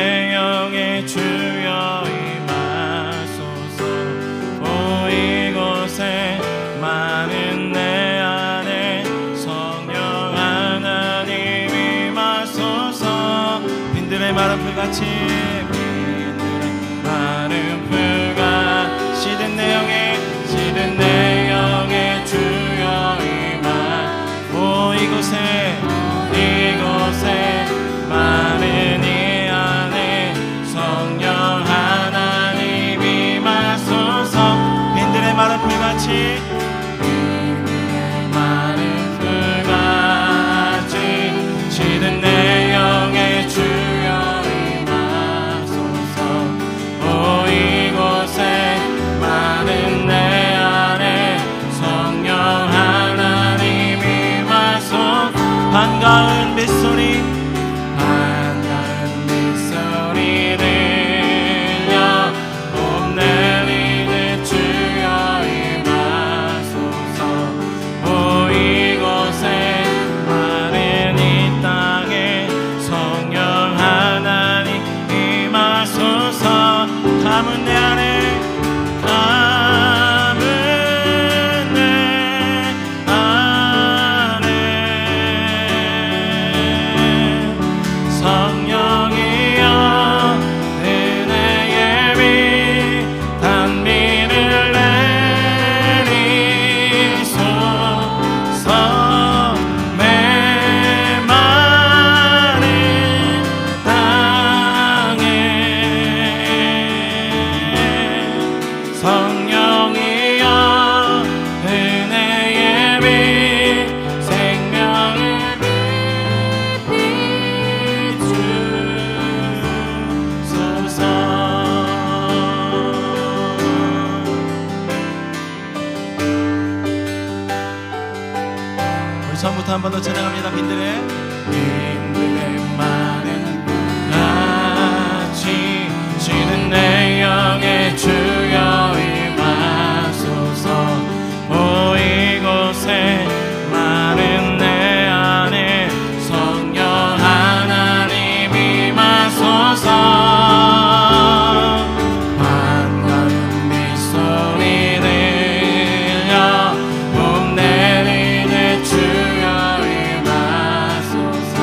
내 영의 주여 임하소서. 오 이곳에 많은 내 안에 성령 하나님 임하소서. 빈들의 마른 풀같이 마른 풀과 시든 내 영의 주여 임하. 오 이곳에 마른 이 안에 성령 하나님 임하소서. 빈들의 마른 풀같이 마른 풀같이 시든 내 영의 주여 반가운 빗소리 들려 봄 내리는 주여 임하소서. 오 이곳에 마른 이 땅에 성령 하나님 임하소서. 감은 내 안에 처음부터 한 번 더 찬양합니다. 빈들의 마른 같이 지는 내 영의 주여 임하소서. 오 이곳에 마른 내 안에 성령 하나님 임하소서. 반가운 빗소리 들려 봄 내리는 주여 임하소서.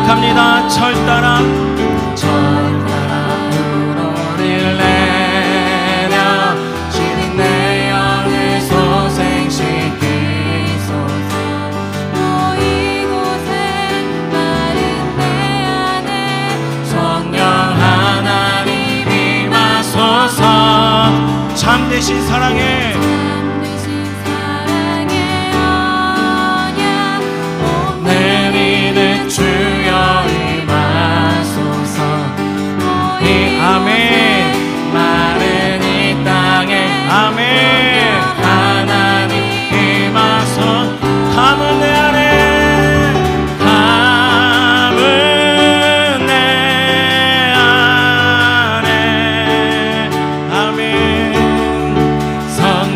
고백합니다. 철따라 우노를 내려 시린 내 영을 소생시키소서. 이곳에 마른 내 안에 성령 하나님 임하소서. 참되신 사랑에 내리는 주여 임하소서. 아멘. 마른 이 땅에 아멘. 하나님 임하소서. 담은 내 안에 담은 내 안에 아멘. 성령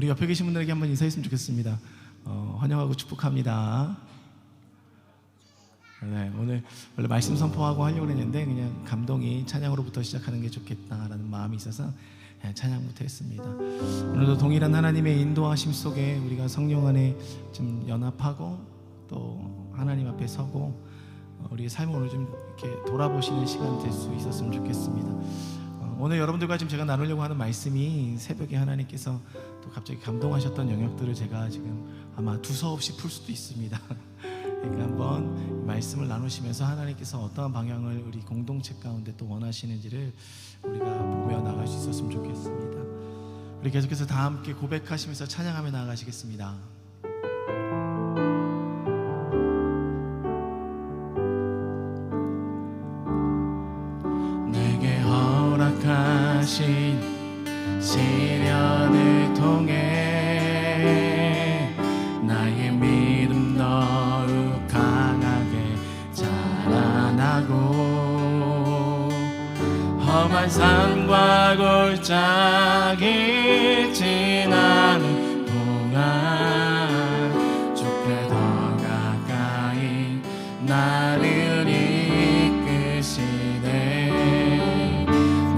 우리 옆에 계신 분들에게 한번 인사했으면 좋겠습니다. 환영하고 축복합니다. 네, 오늘 원래 말씀 선포하고 하려고 했는데 그냥 감동이 찬양으로부터 시작하는 게 좋겠다라는 마음이 있어서 찬양부터 했습니다. 오늘도 동일한 하나님의 인도하심 속에 우리가 성령 안에 좀 연합하고 또 하나님 앞에 서고 우리의 삶을 오늘 좀 이렇게 돌아보시는 시간 될 수 있었으면 좋겠습니다. 오늘 여러분들과 지금 제가 나누려고 하는 말씀이 새벽에 하나님께서 또 갑자기 감동하셨던 영역들을 제가 지금 아마 두서없이 풀 수도 있습니다. 그러니까 한번 말씀을 나누시면서 하나님께서 어떠한 방향을 우리 공동체 가운데 또 원하시는지를 우리가 보며 나갈 수 있었으면 좋겠습니다. 우리 계속해서 다 함께 고백하시면서 찬양하며 나아가시겠습니다. 내게 허락하신 시련을 통해 나의 믿음 더욱 강하게 자라나고 험한 산과 골짜기 지나는 동안 주께 더 가까이 나를 이끄시네.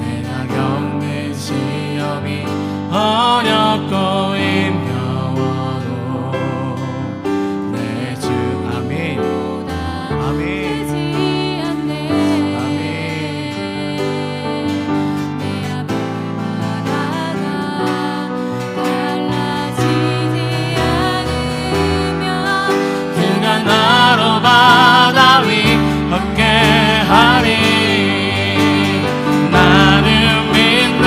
내가 겪는 시험이 어렵고 힘겨워도 내 주 아멘 아멘 나로 바다 위 함께하리. 나는 믿네.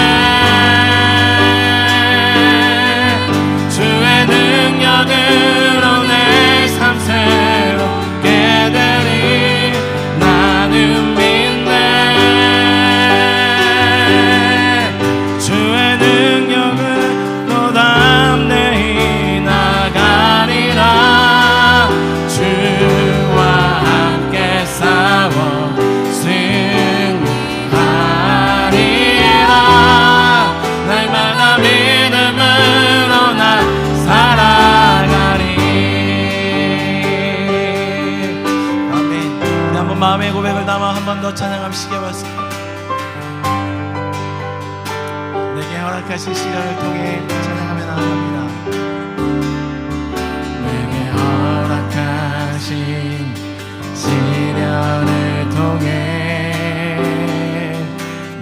주의 능력으로 내 삶 새롭게 되리. 나는 믿네. 주의 능력으로 담대히 나가리라. 주와 함께 싸워 승리하리라. 날마다 믿음으로 나 살아가리. 아멘. 우리 한번 마음의 고백을 담아 한 번 더 찬양함시게 왔습니다. 내게 허락하신 시련을 통해 찬양하며 나아갑니다. 내게 허락하신 시련을 통해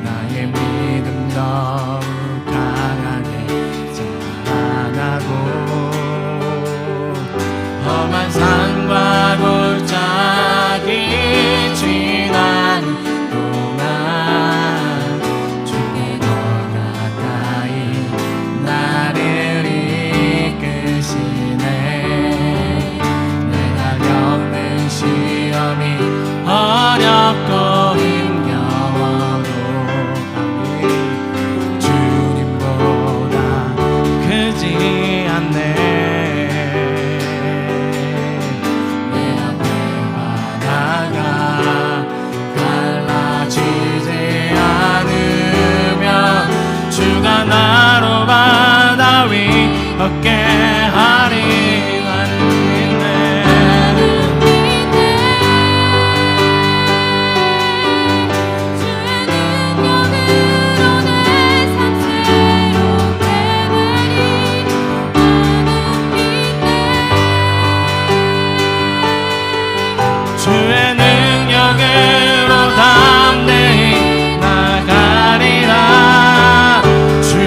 나의 믿음 더욱 강하게 자라나고 험한 산과 골짜기 지나는 동안 주께 더 가까이 나를 이끄시네. 내가 겪는 시험이 어렵고 힘겨워도 주님보다 크지 않네. 내 앞에 바다가 갈라지지 않으면 주가 나로 바다 위 함께하리. 나는 믿네. 주의 능력으로 담대히 나가리라. 주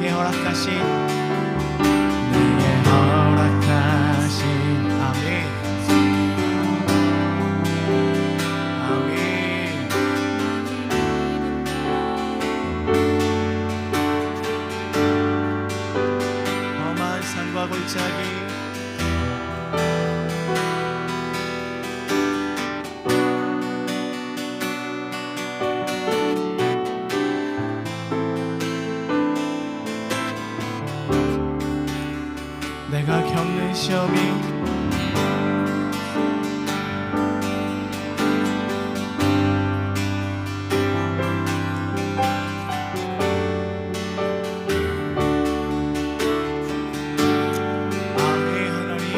내게 허락하신 아멘. 아멘. 험한 산과 골짜기 내가 겪는 시험이 아멘. 하나님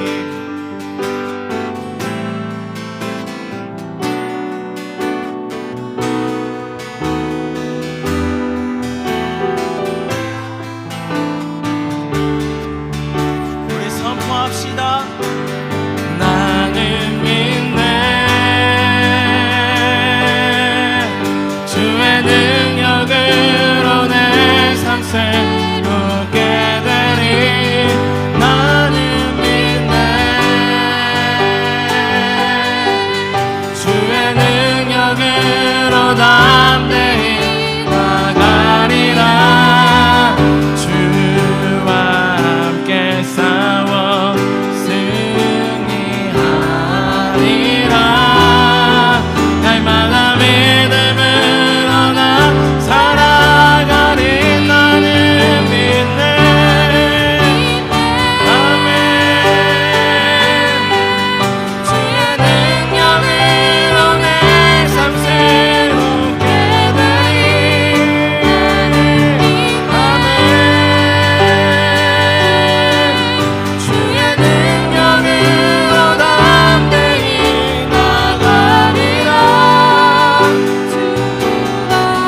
우리 선포합시다. 나는 믿네 주의 능력으로 내 삶 새롭게 되리. 나는 믿네 주의 능력으로 담대히 나가리라. 주와 함께 싸워 승리하리라. 날마다 믿음으로 나 살아가리. 나는 믿네 아멘. 주의 능력으로 내 삶 새롭게 되리. 아멘. 주의 능력으로 담대히 나가리라. 주와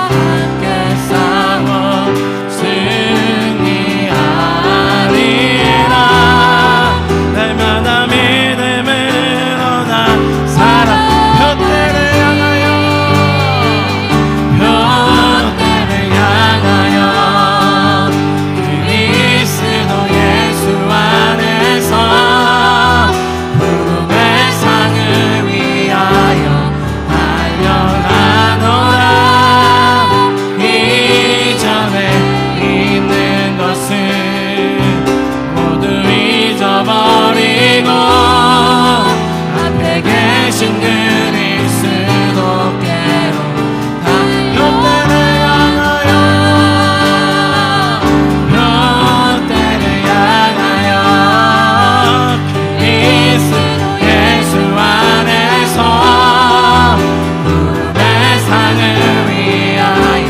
함께 싸워 승리하리라. 날마다 믿음으로 나 살아. 표대를 향하여 그리스도 예수 안에서 부름의 상을 위하여 달려가노라. 이전에 있는 것은 모두 잊어버리고 앞에 계신 그리스도께로 표대를 향하여 그리스도 예수 안에서 부름의 상을 위하여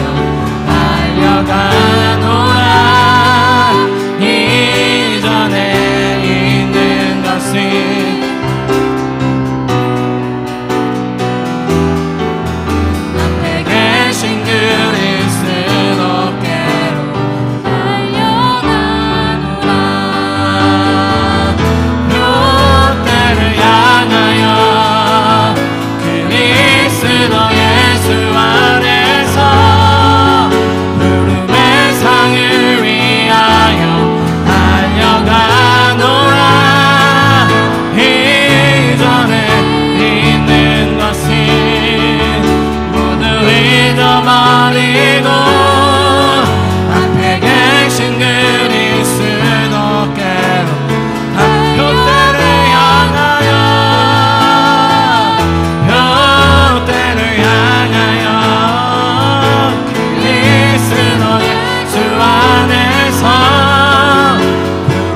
달려가노라. 이전에 있는 것은 앞에 계신 그리스도께로 달려가노라. 롯데를 향하여 그리스도 예수 안에서 부름의 상을 위하여 달려가노라. 이전에 있는 것은 모두 잊어버리고 앞에 계신 그리스도께로 표대를 향하여 그리스도 예수 안에서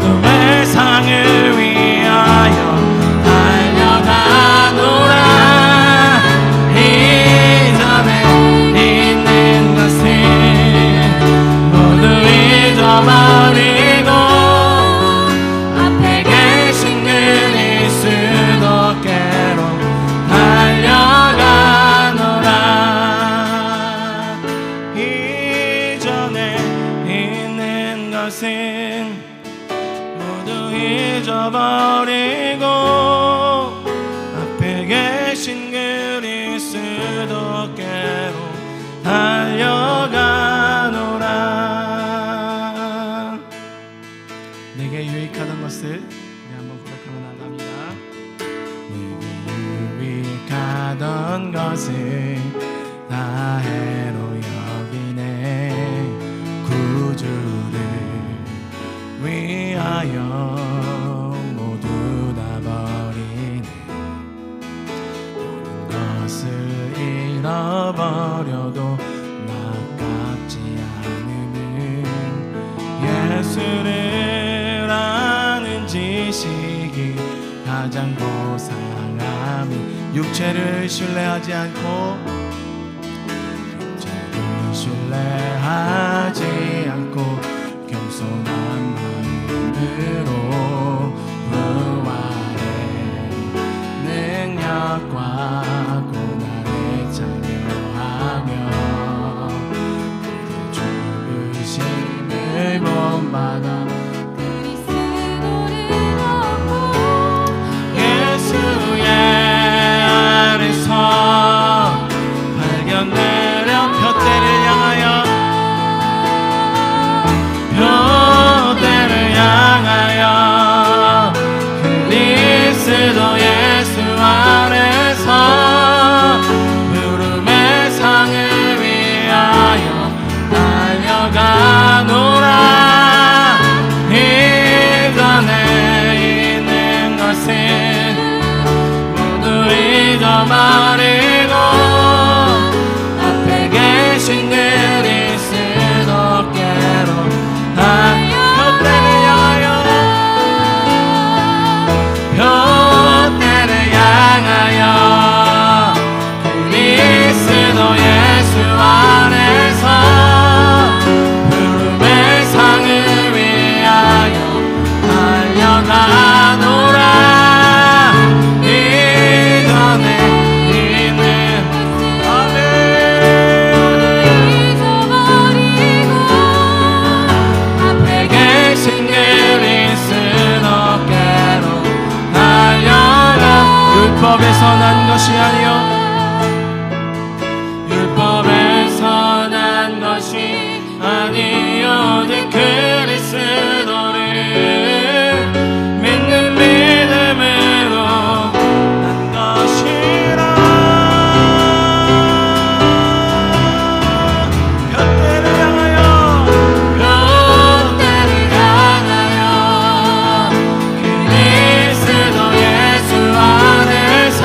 부름의 상을 위하여 달려가노라. 이전에 있는 것은 모두 잊어버리고 앞에 계신 그리스도께로 달려가노라. 이전에 있는 것은 모두 잊어버리고 앞에 계신 그리스도께로 달려가노라. 것을 우리 한번 고백하며 나갑니다. 내게 유익하던 것을 다 해로 여기네. 구주를 위하여 모두 다 버리네. 모든 것을 잃어버려도 아깝지 않음은 예수를 아는 지식이 가장 고상함이. 육체를 신뢰하지 않고 신뢰하지 않고 겸손한 마음으로 부활의 능력과 고난에 참여하며 죽으심을 본받아 그리스도를 얻고 예수의 안에서 발견되려 푯대를 향하여 그리스도 예수 안에서 부름의 상을 위하여 달려가노라. 이전에 있는 것은 모두 잊어버리고 앞에 계신 그리스도께로 푯대를 향하여 그리스도 예수 안에서 부름의 상을 위하여 달려가노라. 이전에 있는 잊어버리고 앞에 계신 그리스도께로 달려가. 율법에서 난 것이 아니요 율법에서 난 것이 아니요 오직 그리스도를 믿는 믿음으로 난 것이라. 푯대를 향하여 그리스도 예수 안에서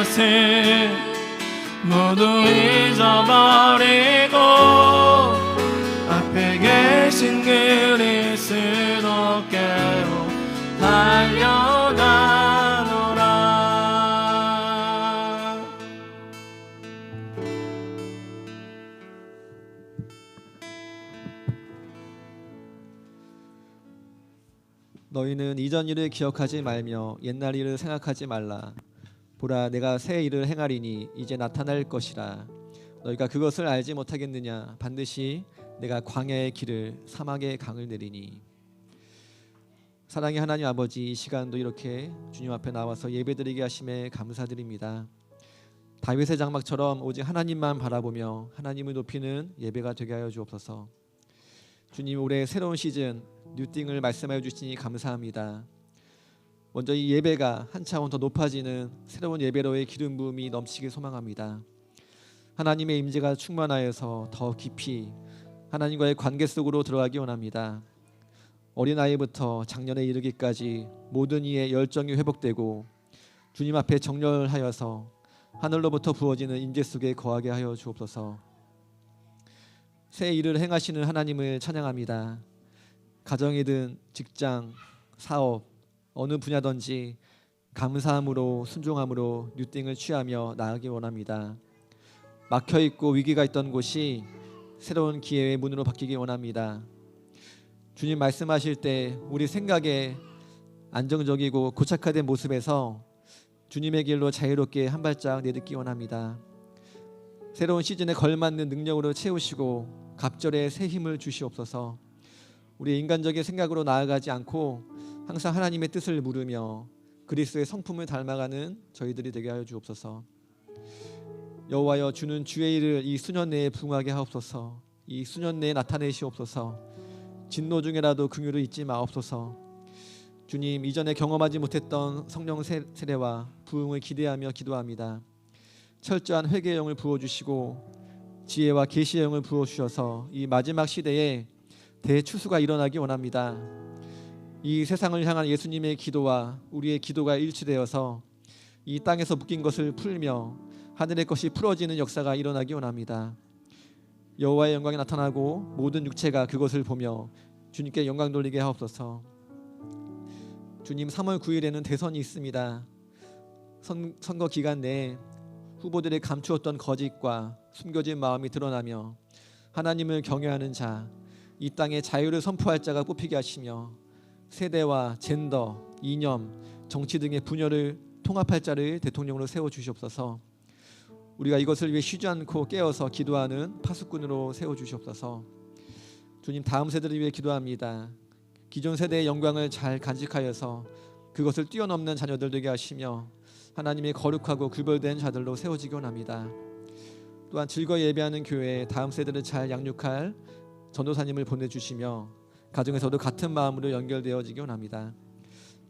것을 모두 잊어버리고 앞에 계신 그리스도께로 달려가노라. 너희는 이전 일을 기억하지 말며 옛날 일을 생각하지 말라. 보라, 내가 새 일을 행하리니 이제 나타날 것이라. 너희가 그것을 알지 못하겠느냐? 반드시 내가 광야의 길을 사막의 강을 내리니. 사랑의 하나님 아버지, 이 시간도 이렇게 주님 앞에 나와서 예배드리게 하심에 감사드립니다. 다윗의 장막처럼 오직 하나님만 바라보며 하나님을 높이는 예배가 되게 하여 주옵소서. 주님, 올해 새로운 시즌 뉴띵을 말씀하여 주시니 감사합니다. 먼저 이 예배가 한 차원 더 높아지는 새로운 예배로의 기름 부음이 넘치길 소망합니다. 하나님의 임재가 충만하여서 더 깊이 하나님과의 관계 속으로 들어가기 원합니다. 어린아이부터 장년에 이르기까지 모든 이의 열정이 회복되고 주님 앞에 정렬하여서 하늘로부터 부어지는 임재 속에 거하게 하여 주옵소서. 새 일을 행하시는 하나님을 찬양합니다. 가정이든 직장, 사업, 어느 분야든지 감사함으로 순종함으로 뉴띵을 취하며 나아가기 원합니다. 막혀있고 위기가 있던 곳이 새로운 기회의 문으로 바뀌기 원합니다. 주님 말씀하실 때 우리 생각에 안정적이고 고착화된 모습에서 주님의 길로 자유롭게 한 발짝 내딛기 원합니다. 새로운 시즌에 걸맞는 능력으로 채우시고 갑절에 새 힘을 주시옵소서. 우리 인간적인 생각으로 나아가지 않고 항상 하나님의 뜻을 물으며 그리스도의 성품을 닮아가는 저희들이 되게 하여 주옵소서. 여호와여, 주는 주의 일을 이 수년 내에 부응하게 하옵소서. 이 수년 내에 나타내시옵소서. 진노 중에라도 긍휼을 잊지 마옵소서. 주님, 이전에 경험하지 못했던 성령 세례와 부응을 기대하며 기도합니다. 철저한 회개의 영을 부어주시고 지혜와 계시의 영을 부어주셔서 이 마지막 시대에 대추수가 일어나기 원합니다. 이 세상을 향한 예수님의 기도와 우리의 기도가 일치되어서 이 땅에서 묶인 것을 풀며 하늘의 것이 풀어지는 역사가 일어나기 원합니다. 여호와의 영광이 나타나고 모든 육체가 그것을 보며 주님께 영광 돌리게 하옵소서. 주님, 3월 9일에는 대선이 있습니다. 선거 기간 내에 후보들이 감추었던 거짓과 숨겨진 마음이 드러나며 하나님을 경외하는 자, 이 땅에 자유를 선포할 자가 뽑히게 하시며 세대와 젠더, 이념, 정치 등의 분열을 통합할 자를 대통령으로 세워주시옵소서. 우리가 이것을 위해 쉬지 않고 깨어서 기도하는 파수꾼으로 세워주시옵소서. 주님, 다음 세대를 위해 기도합니다. 기존 세대의 영광을 잘 간직하여서 그것을 뛰어넘는 자녀들 되게 하시며 하나님의 거룩하고 구별된 자들로 세워지기 원합니다. 또한 즐거이 예배하는 교회에 다음 세대를 잘 양육할 전도사님을 보내주시며 가정에서도 같은 마음으로 연결되어지기 원합니다.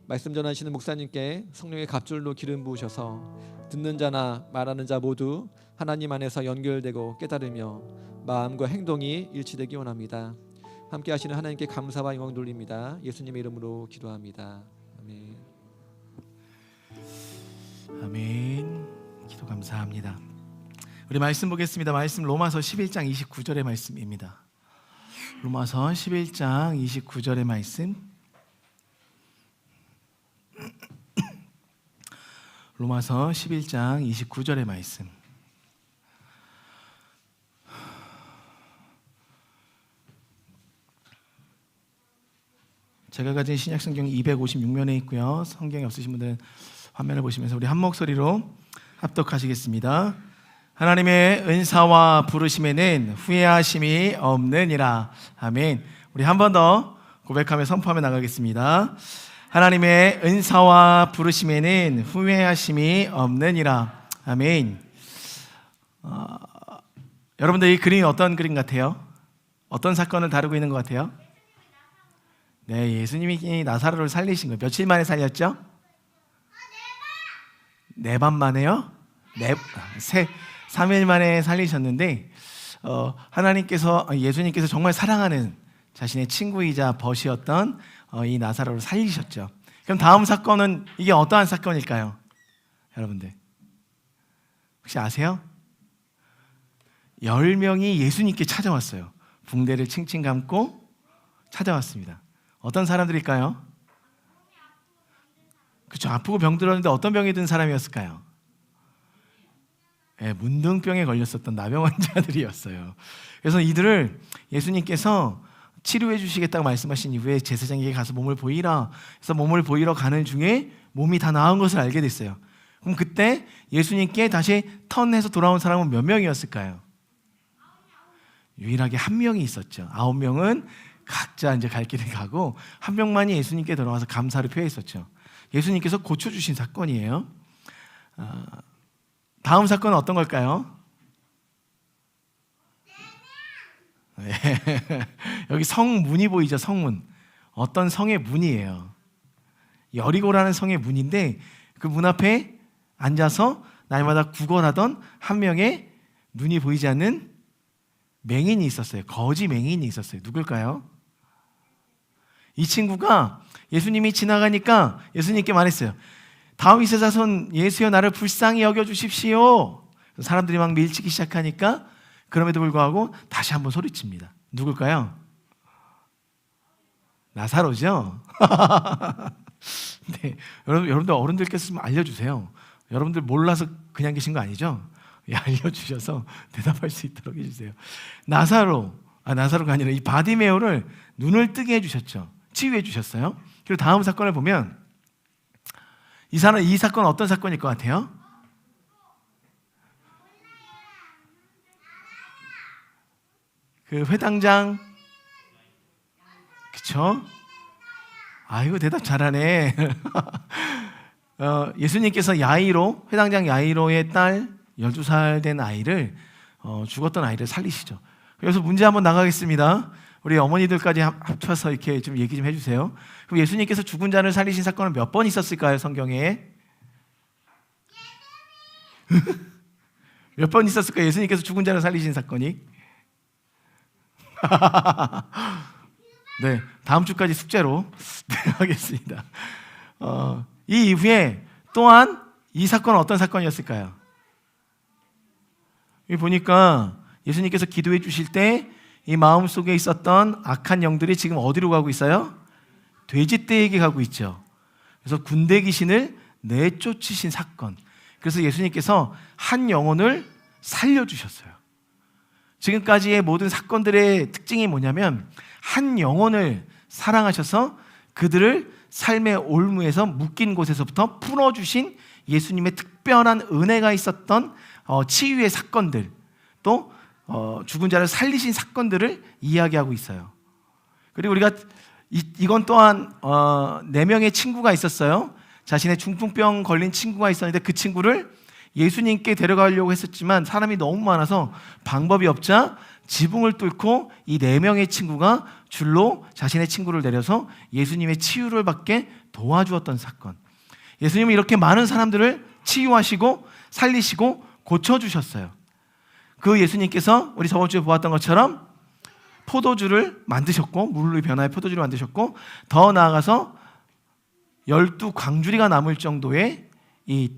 말씀 전하시는 목사님께 성령의 갑줄로 기름 부으셔서 듣는 자나 말하는 자 모두 하나님 안에서 연결되고 깨달으며 마음과 행동이 일치되기 원합니다. 함께 하시는 하나님께 감사와 영광 돌립니다. 예수님의 이름으로 기도합니다. 아멘. 아멘. 기도 감사합니다. 우리 말씀 보겠습니다. 말씀 로마서 11장 29절의 말씀입니다. 로마서 11장 29절의 말씀. 로마서 11장 29절의 말씀. 제가 가진 신약성경 256면에 있고요. 성경이 없으신 분들은 화면을 보시면서 우리 한 목소리로 합독하시겠습니다. 하나님의 은사와 부르심에는 후회하심이 없느니라. 아멘. 우리 한 번 더 고백하며 선포하며 나가겠습니다. 하나님의 은사와 부르심에는 후회하심이 없느니라. 아멘. 여러분들 이 그림이 어떤 그림 같아요? 어떤 사건을 다루고 있는 것 같아요? 네, 예수님이 나사로를 살리신 거예요. 며칠 만에 살렸죠? 4밤 만에요? 3일 만에 살리셨는데 하나님께서 예수님께서 정말 사랑하는 자신의 친구이자 벗이었던 이 나사로를 살리셨죠. 그럼 다음 사건은 이게 어떠한 사건일까요? 여러분들 혹시 아세요? 10명이 예수님께 찾아왔어요. 붕대를 칭칭 감고 찾아왔습니다. 어떤 사람들일까요? 그렇죠. 아프고 병들었는데 어떤 병이 든 사람이었을까요? 네, 문둥병에 걸렸었던 나병 환자들이었어요. 그래서 이들을 예수님께서 치료해 주시겠다고 말씀하신 이후에 제사장에게 가서 몸을 보이라. 그래서 몸을 보이러 가는 중에 몸이 다 나은 것을 알게 됐어요. 그럼 그때 예수님께 다시 턴해서 돌아온 사람은 몇 명이었을까요? 유일하게 한 명이 있었죠. 9명은 각자 이제 갈 길을 가고 한 명만이 예수님께 돌아와서 감사를 표했었죠. 예수님께서 고쳐주신 사건이에요. 다음 사건은 어떤 걸까요? 네. 여기 성문이 보이죠? 성문. 어떤 성의 문이에요. 여리고라는 성의 문인데 그 문 앞에 앉아서 날마다 구걸하던 한 명의 눈이 보이지 않는 맹인이 있었어요. 거지 맹인이 있었어요. 누굴까요? 이 친구가 예수님이 지나가니까 예수님께 말했어요. 다윗의 자손 예수여 나를 불쌍히 여겨주십시오. 사람들이 막 밀치기 시작하니까 그럼에도 불구하고 다시 한번 소리칩니다. 누굴까요? 나사로죠? 네, 여러분들 어른들께서 좀 알려주세요. 여러분들 몰라서 그냥 계신 거 아니죠? 예, 알려주셔서 대답할 수 있도록 해주세요. 나사로가 아니라 이 바디메오를 눈을 뜨게 해주셨죠. 치유해 주셨어요. 그리고 다음 사건을 보면 이 사건은 어떤 사건일 것 같아요? 그 회당장, 그쵸? 아이고 대답 잘하네. 예수님께서 회당장 야이로의 딸 12살 된 아이를 죽었던 아이를 살리시죠. 그래서 문제 한번 나가겠습니다. 우리 어머니들까지 합쳐서 이렇게 좀 얘기 좀 해주세요. 그럼 예수님께서 죽은 자를 살리신 사건은 몇 번 있었을까요, 성경에? 몇 번 있었을까요? 예수님께서 죽은 자를 살리신 사건이? 네, 다음 주까지 숙제로 하겠습니다. 이 이후에 또한 이 사건은 어떤 사건이었을까요? 여기 보니까 예수님께서 기도해 주실 때 이 마음속에 있었던 악한 영들이 지금 어디로 가고 있어요? 돼지떼에게 가고 있죠. 그래서 군대 귀신을 내쫓으신 사건. 그래서 예수님께서 한 영혼을 살려주셨어요. 지금까지의 모든 사건들의 특징이 뭐냐면 한 영혼을 사랑하셔서 그들을 삶의 올무에서 묶인 곳에서부터 풀어주신 예수님의 특별한 은혜가 있었던 치유의 사건들, 또 죽은 자를 살리신 사건들을 이야기하고 있어요. 그리고 우리가 이건 또한 4명의 친구가 있었어요. 자신의 중풍병 걸린 친구가 있었는데 그 친구를 예수님께 데려가려고 했었지만 사람이 너무 많아서 방법이 없자 지붕을 뚫고 이 4명의 친구가 줄로 자신의 친구를 내려서 예수님의 치유를 받게 도와주었던 사건. 예수님은 이렇게 많은 사람들을 치유하시고 살리시고 고쳐주셨어요. 그 예수님께서 우리 저번 주에 보았던 것처럼 포도주를 만드셨고, 물로 변화의 포도주를 만드셨고, 더 나아가서 12광주리가 남을 정도의 이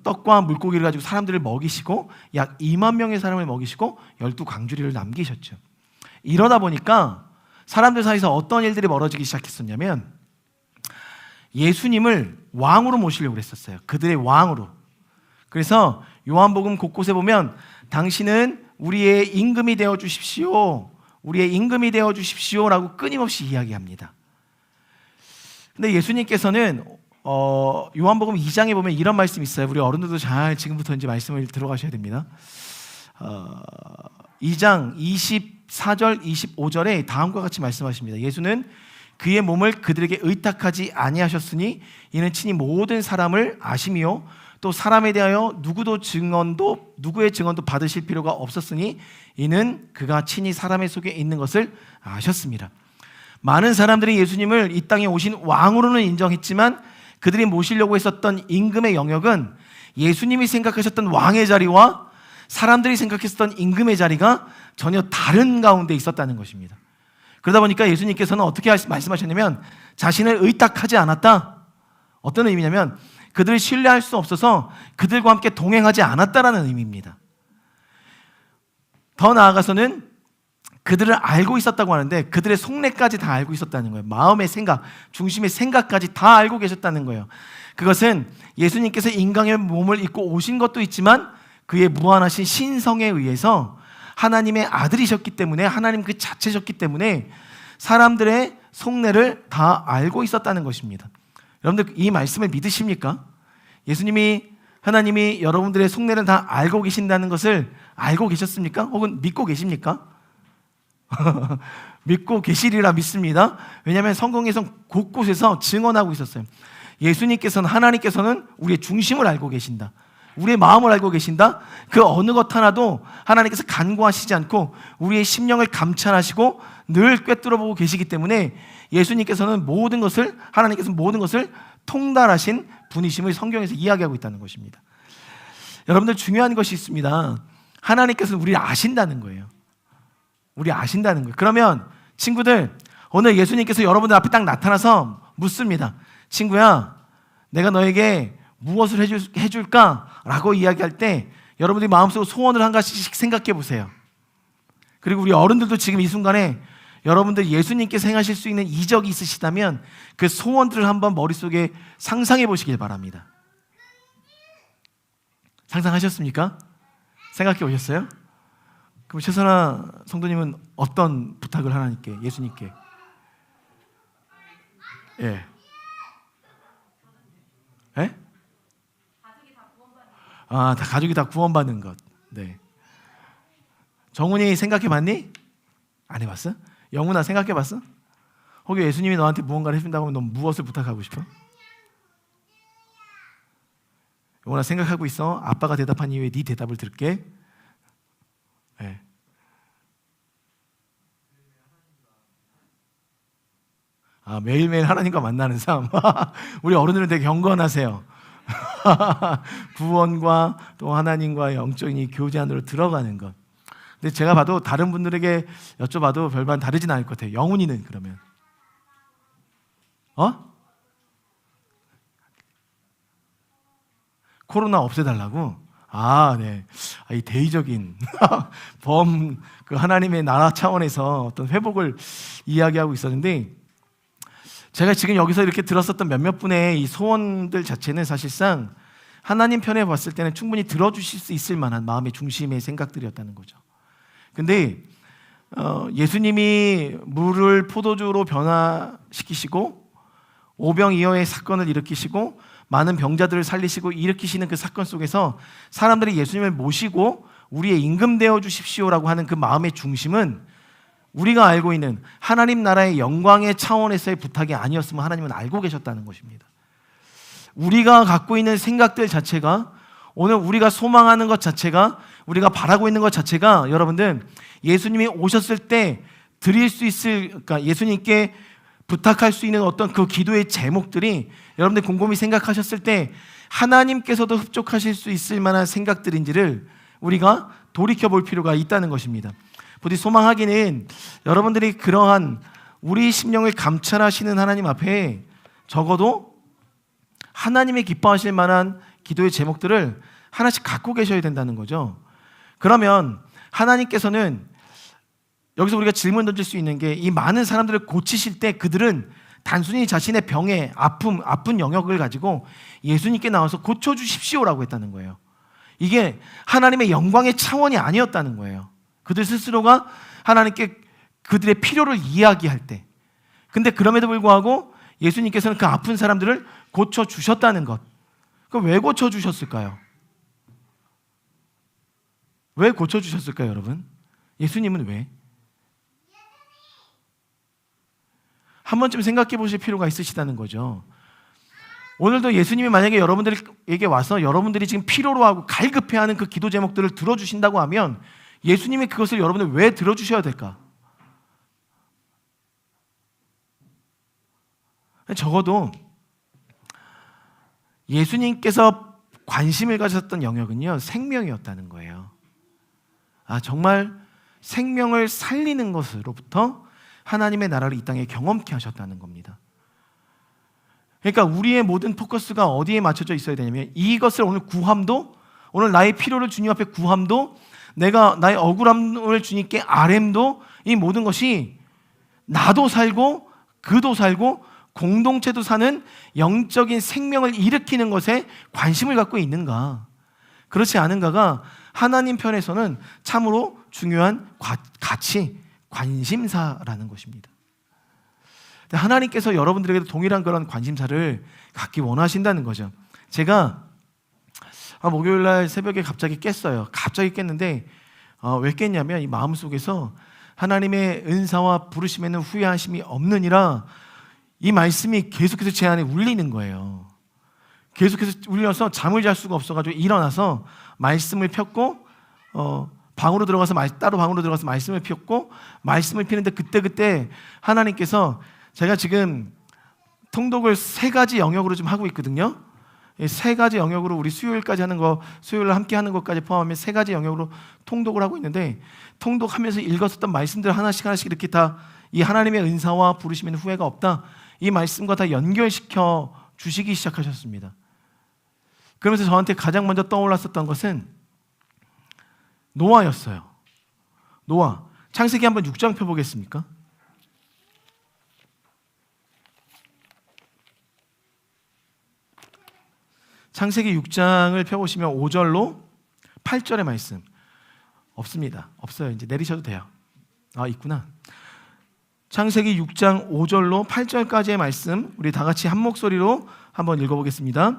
떡과 물고기를 가지고 사람들을 먹이시고 약 2만 명의 사람을 먹이시고 12광주리를 남기셨죠. 이러다 보니까 사람들 사이에서 어떤 일들이 벌어지기 시작했었냐면 예수님을 왕으로 모시려고 했었어요. 그들의 왕으로. 그래서 요한복음 곳곳에 보면 당신은 우리의 임금이 되어 주십시오. 우리의 임금이 되어 주십시오라고 끊임없이 이야기합니다. 근데 예수님께서는 요한복음 2장에 보면 이런 말씀이 있어요. 우리 어른들도 잘 지금부터 이제 말씀을 들어가셔야 됩니다. 2장 24절 25절에 다음과 같이 말씀하십니다. 예수는 그의 몸을 그들에게 의탁하지 아니하셨으니 이는 친히 모든 사람을 아심이요 또 사람에 대하여 누구의 증언도 받으실 필요가 없었으니 이는 그가 친히 사람의 속에 있는 것을 아셨습니다. 많은 사람들이 예수님을 이 땅에 오신 왕으로는 인정했지만 그들이 모시려고 했었던 임금의 영역은 예수님이 생각하셨던 왕의 자리와 사람들이 생각했었던 임금의 자리가 전혀 다른 가운데 있었다는 것입니다. 그러다 보니까 예수님께서는 어떻게 말씀하셨냐면 자신을 의탁하지 않았다. 어떤 의미냐면 그들을 신뢰할 수 없어서 그들과 함께 동행하지 않았다라는 의미입니다. 더 나아가서는 그들을 알고 있었다고 하는데 그들의 속내까지 다 알고 있었다는 거예요. 마음의 생각, 중심의 생각까지 다 알고 계셨다는 거예요. 그것은 예수님께서 인간의 몸을 입고 오신 것도 있지만 그의 무한하신 신성에 의해서 하나님의 아들이셨기 때문에, 하나님 그 자체셨기 때문에 사람들의 속내를 다 알고 있었다는 것입니다. 여러분들 이 말씀을 믿으십니까? 예수님이, 하나님이 여러분들의 속내를 다 알고 계신다는 것을 알고 계셨습니까? 혹은 믿고 계십니까? 믿고 계시리라 믿습니다. 왜냐하면 성경에서 곳곳에서 증언하고 있었어요. 예수님께서는, 하나님께서는 우리의 중심을 알고 계신다. 우리의 마음을 알고 계신다. 그 어느 것 하나도 하나님께서 간과하시지 않고 우리의 심령을 감찰하시고 늘 꿰뚫어보고 계시기 때문에 예수님께서는 모든 것을, 하나님께서는 모든 것을 통달하신 분이심을 성경에서 이야기하고 있다는 것입니다. 여러분들 중요한 것이 있습니다. 하나님께서는 우리를 아신다는 거예요. 우리 아신다는 거예요. 그러면 친구들, 오늘 예수님께서 여러분들 앞에 딱 나타나서 묻습니다. 친구야, 내가 너에게 무엇을 해줄까? 라고 이야기할 때 여러분들이 마음속으로 소원을 한 가지씩 생각해 보세요. 그리고 우리 어른들도 지금 이 순간에 여러분들 예수님께서 행하실 수 있는 이적이 있으시다면 그 소원들을 한번 머릿속에 상상해 보시길 바랍니다. 상상하셨습니까? 생각해 보셨어요? 그럼 최선아 성도님은 어떤 부탁을 하나님께, 예수님께? 예. 예? 아, 다 가족이 다 구원받는 것. 네. 정훈이 생각해봤니? 안 해봤어? 영훈아 생각해봤어? 혹시 예수님이 너한테 무언가를 해준다고 하면 넌 무엇을 부탁하고 싶어? 영훈아 생각하고 있어. 아빠가 대답한 이후에 네 대답을 들을게. 네. 아, 매일매일 하나님과 만나는 삶. 우리 어른들은 되게 경건하세요. 구원과 또 하나님과의 영적인 이 교제 안으로 들어가는 것. 근데 제가 봐도 다른 분들에게 여쭤봐도 별반 다르진 않을 것 같아요. 영훈이는 그러면 코로나 없애달라고? 아, 네. 이 대의적인 그 하나님의 나라 차원에서 어떤 회복을 이야기하고 있었는데, 제가 지금 여기서 이렇게 들었었던 몇몇 분의 이 소원들 자체는 사실상 하나님 편에 봤을 때는 충분히 들어주실 수 있을 만한 마음의 중심의 생각들이었다는 거죠. 근데 예수님이 물을 포도주로 변화시키시고 오병이어의 사건을 일으키시고 많은 병자들을 살리시고 일으키시는 그 사건 속에서 사람들이 예수님을 모시고 우리의 임금 되어 주십시오라고 하는 그 마음의 중심은 우리가 알고 있는 하나님 나라의 영광의 차원에서의 부탁이 아니었으면 하나님은 알고 계셨다는 것입니다. 우리가 갖고 있는 생각들 자체가, 오늘 우리가 소망하는 것 자체가, 우리가 바라고 있는 것 자체가, 여러분들 예수님이 오셨을 때 드릴 수 있을, 그러니까 예수님께 부탁할 수 있는 어떤 그 기도의 제목들이 여러분들 곰곰이 생각하셨을 때 하나님께서도 흡족하실 수 있을 만한 생각들인지를 우리가 돌이켜 볼 필요가 있다는 것입니다. 부디 소망하기는 여러분들이 그러한 우리 심령을 감찰하시는 하나님 앞에 적어도 하나님이 기뻐하실 만한 기도의 제목들을 하나씩 갖고 계셔야 된다는 거죠. 그러면 하나님께서는 여기서 우리가 질문 던질 수 있는 게, 이 많은 사람들을 고치실 때 그들은 단순히 자신의 병의 아픈 영역을 가지고 예수님께 나와서 고쳐주십시오라고 했다는 거예요. 이게 하나님의 영광의 차원이 아니었다는 거예요. 그들 스스로가 하나님께 그들의 필요를 이야기할 때. 근데 그럼에도 불구하고 예수님께서는 그 아픈 사람들을 고쳐주셨다는 것. 그럼 왜 고쳐주셨을까요? 왜 고쳐주셨을까요, 여러분? 예수님은 왜? 한 번쯤 생각해 보실 필요가 있으시다는 거죠. 오늘도 예수님이 만약에 여러분들에게 와서 여러분들이 지금 필요로 하고 갈급해하는 그 기도 제목들을 들어주신다고 하면 예수님이 그것을 여러분들 왜 들어주셔야 될까? 적어도 예수님께서 관심을 가졌던 영역은요, 생명이었다는 거예요. 아, 정말 생명을 살리는 것으로부터 하나님의 나라를 이 땅에 경험케 하셨다는 겁니다. 그러니까 우리의 모든 포커스가 어디에 맞춰져 있어야 되냐면 이것을 오늘 구함도, 오늘 나의 필요를 주님 앞에 구함도, 내가 나의 억울함을 주님께 아뢰음도, 이 모든 것이 나도 살고 그도 살고 공동체도 사는 영적인 생명을 일으키는 것에 관심을 갖고 있는가, 그렇지 않은가가 하나님 편에서는 참으로 중요한 가치, 관심사라는 것입니다. 하나님께서 여러분들에게도 동일한 그런 관심사를 갖기 원하신다는 거죠. 제가 목요일날 새벽에 갑자기 깼어요. 갑자기 깼는데 왜 깼냐면 이 마음속에서 하나님의 은사와 부르심에는 후회하심이 없느니라, 이 말씀이 계속해서 제 안에 울리는 거예요. 계속해서 울려서 잠을 잘 수가 없어가지고 일어나서 말씀을 폈고 방으로 들어가서 따로 방으로 들어가서 말씀을 폈고, 말씀을 피는데 그때 하나님께서, 제가 지금 통독을 3가지 영역으로 좀 하고 있거든요. 3가지 영역으로 우리 수요일까지 하는 거, 수요일날 함께 하는 것까지 포함하면 3가지 영역으로 통독을 하고 있는데, 통독하면서 읽었었던 말씀들 하나씩 이렇게 다 이 하나님의 은사와 부르심에는 후회가 없다, 이 말씀과 다 연결시켜 주시기 시작하셨습니다. 그러면서 저한테 가장 먼저 떠올랐었던 것은 노아였어요. 노아. 창세기 한번 6장 펴보겠습니까? 창세기 6장을 펴보시면 5절로 8절의 말씀. 없습니다. 없어요. 이제 내리셔도 돼요. 있구나. 창세기 6장 5절로 8절까지의 말씀, 우리 다 같이 한 목소리로 한번 읽어보겠습니다.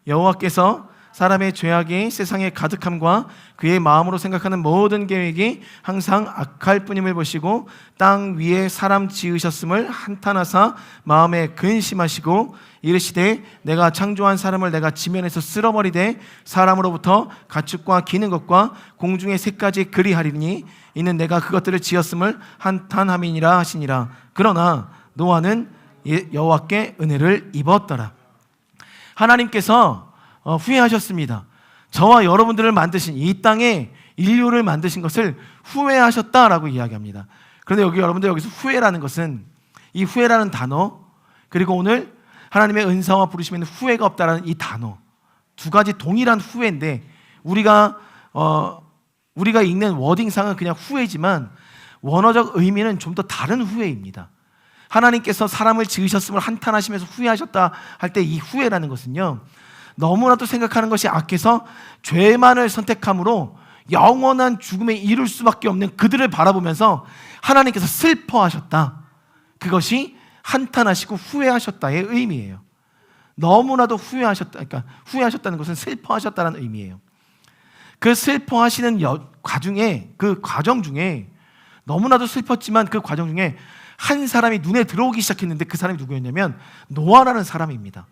여호와께서 사람의 죄악이 세상에 가득함과 그의 마음으로 생각하는 모든 계획이 항상 악할 뿐임을 보시고 땅 위에 사람 지으셨음을 한탄하사 마음에 근심하시고 이르시되 내가 창조한 사람을 내가 지면에서 쓸어버리되 사람으로부터 가축과 기는 것과 공중의 새까지 그리하리니 이는 내가 그것들을 지었음을 한탄함이니라 하시니라. 그러나 노아는 여호와께 은혜를 입었더라. 하나님께서 후회하셨습니다. 저와 여러분들을 만드신, 이 땅에 인류를 만드신 것을 후회하셨다라고 이야기합니다. 그런데 여러분들 여기서 후회라는 것은, 이 후회라는 단어, 그리고 오늘 하나님의 은사와 부르심에는 후회가 없다라는 이 단어, 2가지 동일한 후회인데 우리가 읽는 워딩상은 그냥 후회지만 원어적 의미는 좀 더 다른 후회입니다. 하나님께서 사람을 지으셨음을 한탄하시면서 후회하셨다 할 때 이 후회라는 것은요, 너무나도 생각하는 것이 악해서 죄만을 선택함으로 영원한 죽음에 이를 수밖에 없는 그들을 바라보면서 하나님께서 슬퍼하셨다. 그것이 한탄하시고 후회하셨다의 의미예요. 너무나도 후회하셨다. 그러니까 후회하셨다는 것은 슬퍼하셨다는 의미예요. 그 슬퍼하시는 그 과정 중에 너무나도 슬펐지만 그 과정 중에 한 사람이 눈에 들어오기 시작했는데 그 사람이 누구였냐면 노아라는 사람입니다.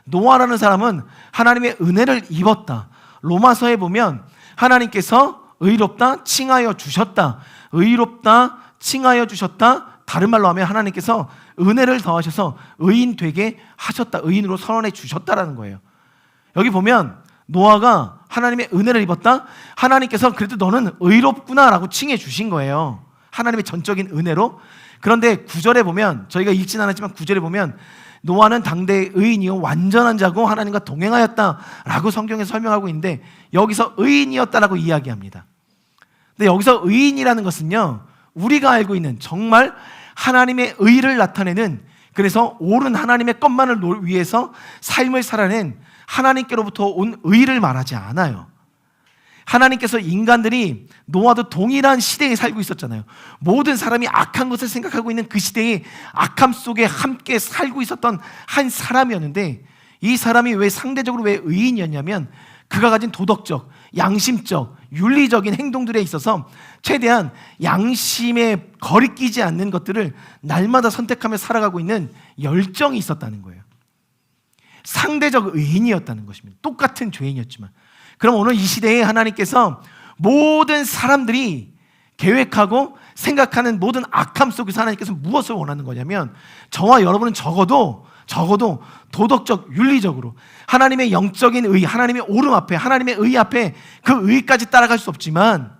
노아라는 사람은 하나님의 은혜를 입었다. 로마서에 보면 하나님께서 의롭다 칭하여 주셨다, 의롭다 칭하여 주셨다, 다른 말로 하면 하나님께서 은혜를 더하셔서 의인 되게 하셨다, 의인으로 선언해 주셨다라는 거예요. 여기 보면 노아가 하나님의 은혜를 입었다, 하나님께서 그래도 너는 의롭구나 라고 칭해 주신 거예요. 하나님의 전적인 은혜로. 그런데 9절에 보면, 저희가 읽진 않았지만 9절에 보면 노아는 당대의 의인이요 완전한 자고 하나님과 동행하였다라고 성경에서 설명하고 있는데 여기서 의인이었다라고 이야기합니다. 근데 여기서 의인이라는 것은요, 우리가 알고 있는 정말 하나님의 의를 나타내는, 그래서 옳은 하나님의 것만을 위해서 삶을 살아낸 하나님께로부터 온 의를 말하지 않아요. 하나님께서 인간들이 노아도 동일한 시대에 살고 있었잖아요. 모든 사람이 악한 것을 생각하고 있는 그 시대의 악함 속에 함께 살고 있었던 한 사람이었는데, 이 사람이 왜 상대적으로 왜 의인이었냐면 그가 가진 도덕적, 양심적, 윤리적인 행동들에 있어서 최대한 양심에 거리끼지 않는 것들을 날마다 선택하며 살아가고 있는 열정이 있었다는 거예요. 상대적 의인이었다는 것입니다. 똑같은 죄인이었지만. 그럼 오늘 이 시대에 하나님께서 모든 사람들이 계획하고 생각하는 모든 악함 속에서 하나님께서 무엇을 원하는 거냐면, 저와 여러분은 적어도 도덕적, 윤리적으로 하나님의 영적인 의, 하나님의 오름 앞에, 하나님의 의 앞에 그 의까지 따라갈 수 없지만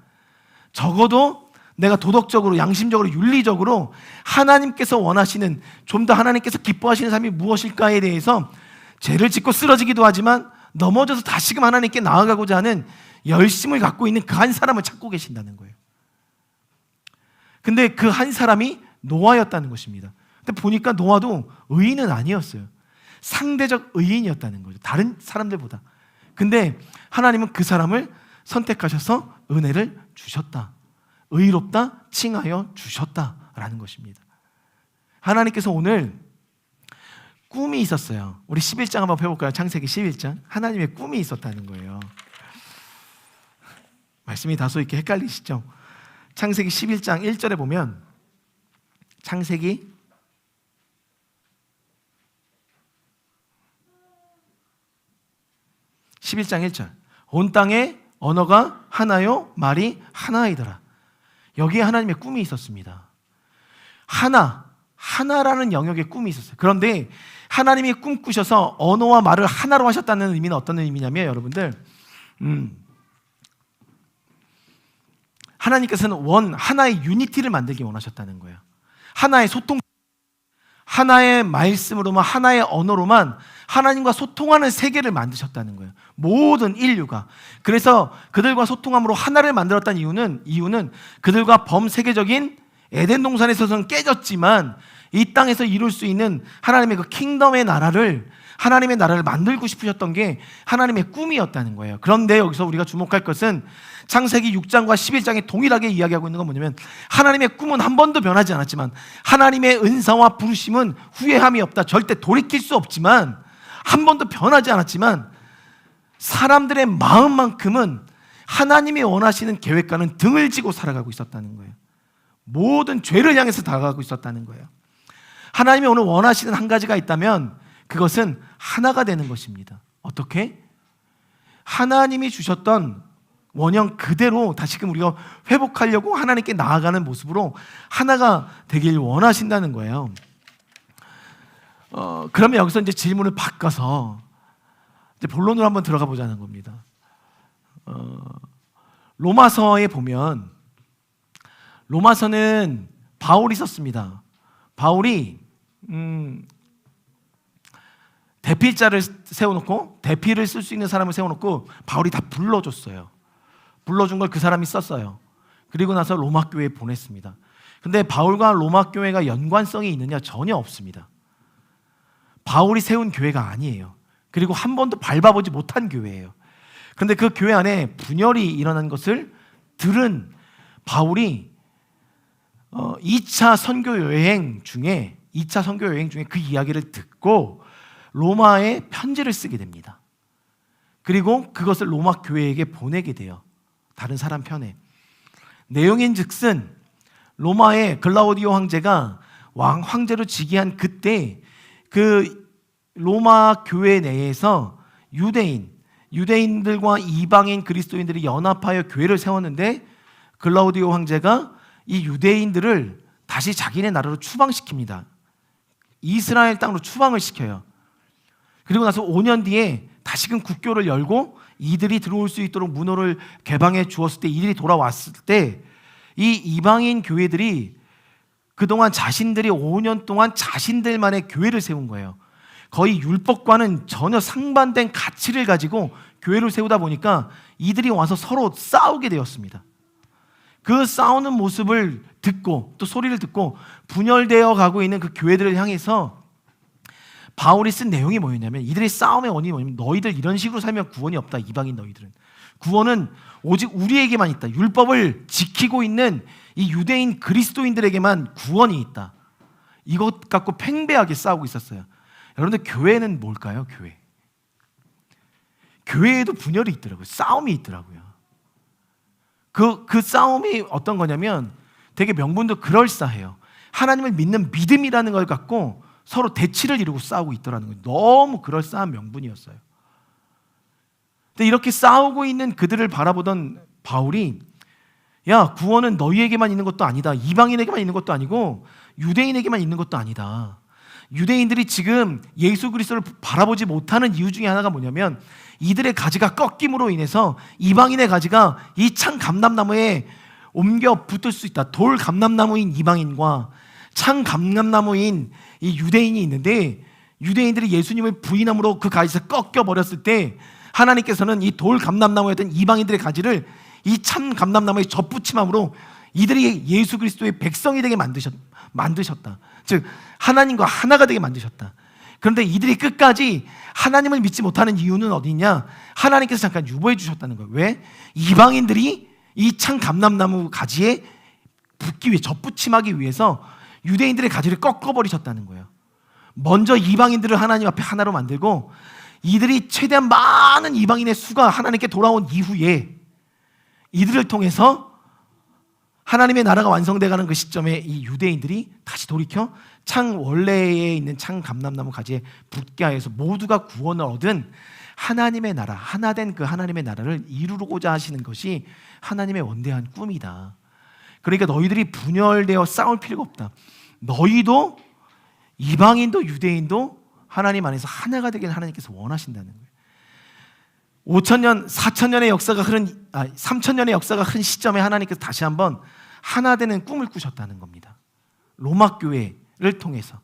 적어도 내가 도덕적으로, 양심적으로, 윤리적으로 하나님께서 원하시는, 좀 더 하나님께서 기뻐하시는 삶이 무엇일까에 대해서 죄를 짓고 쓰러지기도 하지만 넘어져서 다시금 하나님께 나아가고자 하는 열심을 갖고 있는 그 한 사람을 찾고 계신다는 거예요. 근데 그 한 사람이 노아였다는 것입니다. 근데 보니까 노아도 의인은 아니었어요. 상대적 의인이었다는 거죠. 다른 사람들보다. 근데 하나님은 그 사람을 선택하셔서 은혜를 주셨다. 의롭다 칭하여 주셨다라는 것입니다. 하나님께서 오늘 꿈이 있었어요. 우리 11장 한번 펴볼까요? 창세기 11장. 하나님의 꿈이 있었다는 거예요. 말씀이 다소 이렇게 헷갈리시죠? 창세기 11장 1절에 보면, 창세기 11장 1절, 온 땅에 언어가 하나요 말이 하나이더라. 여기에 하나님의 꿈이 있었습니다. 하나라는 영역의 꿈이 있었어요. 그런데 하나님이 꿈꾸셔서 언어와 말을 하나로 하셨다는 의미는 어떤 의미냐면, 여러분들, 하나님께서는 하나의 유니티를 만들기 원하셨다는 거예요. 하나의 소통, 하나의 말씀으로만, 하나의 언어로만 하나님과 소통하는 세계를 만드셨다는 거예요. 모든 인류가. 그래서 그들과 소통함으로 하나를 만들었다는 이유는 그들과 범세계적인 에덴 동산에서는 깨졌지만 이 땅에서 이룰 수 있는 하나님의 그 킹덤의 나라를, 하나님의 나라를 만들고 싶으셨던 게 하나님의 꿈이었다는 거예요. 그런데 여기서 우리가 주목할 것은 창세기 6장과 11장에 동일하게 이야기하고 있는 건 뭐냐면, 하나님의 꿈은 한 번도 변하지 않았지만 하나님의 은사와 부르심은 후회함이 없다. 절대 돌이킬 수 없지만, 한 번도 변하지 않았지만 사람들의 마음만큼은 하나님이 원하시는 계획과는 등을 지고 살아가고 있었다는 거예요. 모든 죄를 향해서 다가가고 있었다는 거예요. 하나님이 오늘 원하시는 한 가지가 있다면 그것은 하나가 되는 것입니다. 어떻게? 하나님이 주셨던 원형 그대로 다시금 우리가 회복하려고 하나님께 나아가는 모습으로 하나가 되길 원하신다는 거예요. 그러면 여기서 이제 질문을 바꿔서 이제 본론으로 한번 들어가 보자는 겁니다. 로마서에 보면, 로마서는 바울이 썼습니다. 바울이 대필자를 세워놓고, 대필을 쓸 수 있는 사람을 세워놓고 바울이 다 불러줬어요. 불러준 걸 그 사람이 썼어요. 그리고 나서 로마 교회에 보냈습니다. 근데 바울과 로마 교회가 연관성이 있느냐? 전혀 없습니다. 바울이 세운 교회가 아니에요. 그리고 한 번도 밟아보지 못한 교회예요. 그런데 그 교회 안에 분열이 일어난 것을 들은 바울이 2차 선교 여행 중에 그 이야기를 듣고 로마에 편지를 쓰게 됩니다. 그리고 그것을 로마 교회에게 보내게 돼요. 다른 사람 편에. 내용인즉슨 로마의 글라우디오 황제가 황제로 즉위한 그때 그 로마 교회 내에서 유대인들과 이방인 그리스도인들이 연합하여 교회를 세웠는데, 글라우디오 황제가 이 유대인들을 다시 자기네 나라로 추방시킵니다. 이스라엘 땅으로 추방을 시켜요. 그리고 나서 5년 뒤에 다시금 국교를 열고 이들이 들어올 수 있도록 문호를 개방해 주었을 때, 이들이 돌아왔을 때 이 이방인 교회들이 그동안 자신들이 5년 동안 자신들만의 교회를 세운 거예요. 거의 율법과는 전혀 상반된 가치를 가지고 교회를 세우다 보니까 이들이 와서 서로 싸우게 되었습니다. 그 싸우는 모습을 듣고, 또 소리를 듣고 분열되어 가고 있는 그 교회들을 향해서 바울이 쓴 내용이 뭐였냐면, 이들의 싸움의 원인이 뭐냐면, 너희들 이런 식으로 살면 구원이 없다. 이방인 너희들은. 구원은 오직 우리에게만 있다. 율법을 지키고 있는 이 유대인 그리스도인들에게만 구원이 있다. 이것 갖고 팽배하게 싸우고 있었어요. 여러분들, 교회는 뭘까요? 교회에도 분열이 있더라고요. 싸움이 있더라고요. 그 싸움이 어떤 거냐면 되게 명분도 그럴싸해요. 하나님을 믿는 믿음이라는 걸 갖고 서로 대치를 이루고 싸우고 있더라는 거예요. 너무 그럴싸한 명분이었어요. 근데 이렇게 싸우고 있는 그들을 바라보던 바울이, 야, 구원은 너희에게만 있는 것도 아니다. 이방인에게만 있는 것도 아니고 유대인에게만 있는 것도 아니다. 유대인들이 지금 예수 그리스도를 바라보지 못하는 이유 중에 하나가 뭐냐면, 이들의 가지가 꺾임으로 인해서 이방인의 가지가 이 찬 감람나무에 옮겨 붙을 수 있다. 돌 감람나무인 이방인과 창 감람나무인 이 유대인이 있는데, 유대인들이 예수님을 부인함으로 그 가지에서 꺾여 버렸을 때 하나님께서는 이 돌 감람나무였던 이방인들의 가지를 이 참 감람나무에 접붙임함으로 이들이 예수 그리스도의 백성이 되게 만드셨다. 즉 하나님과 하나가 되게 만드셨다. 그런데 이들이 끝까지 하나님을 믿지 못하는 이유는 어디냐? 하나님께서 잠깐 유보해 주셨다는 거예요. 왜? 이방인들이 이 참 감람나무 가지에 붙기 위해, 접붙임하기 위해서 유대인들의 가지를 꺾어버리셨다는 거예요. 먼저 이방인들을 하나님 앞에 하나로 만들고, 이들이 최대한 많은 이방인의 수가 하나님께 돌아온 이후에 이들을 통해서 하나님의 나라가 완성돼가는 그 시점에 이 유대인들이 다시 돌이켜 창 원래에 있는 창 감람나무 가지에 붙게 하여서 모두가 구원을 얻은 하나님의 나라, 하나된 그 하나님의 나라를 이루고자 하시는 것이 하나님의 원대한 꿈이다. 그러니까 너희들이 분열되어 싸울 필요가 없다. 너희도 이방인도 유대인도 하나님 안에서 하나가 되길 하나님께서 원하신다는 거예요. 5,000년, 4,000년의 역사가 흐른 3,000년의 역사가 흐른 시점에 하나님께서 다시 한번 하나 되는 꿈을 꾸셨다는 겁니다. 로마 교회를 통해서.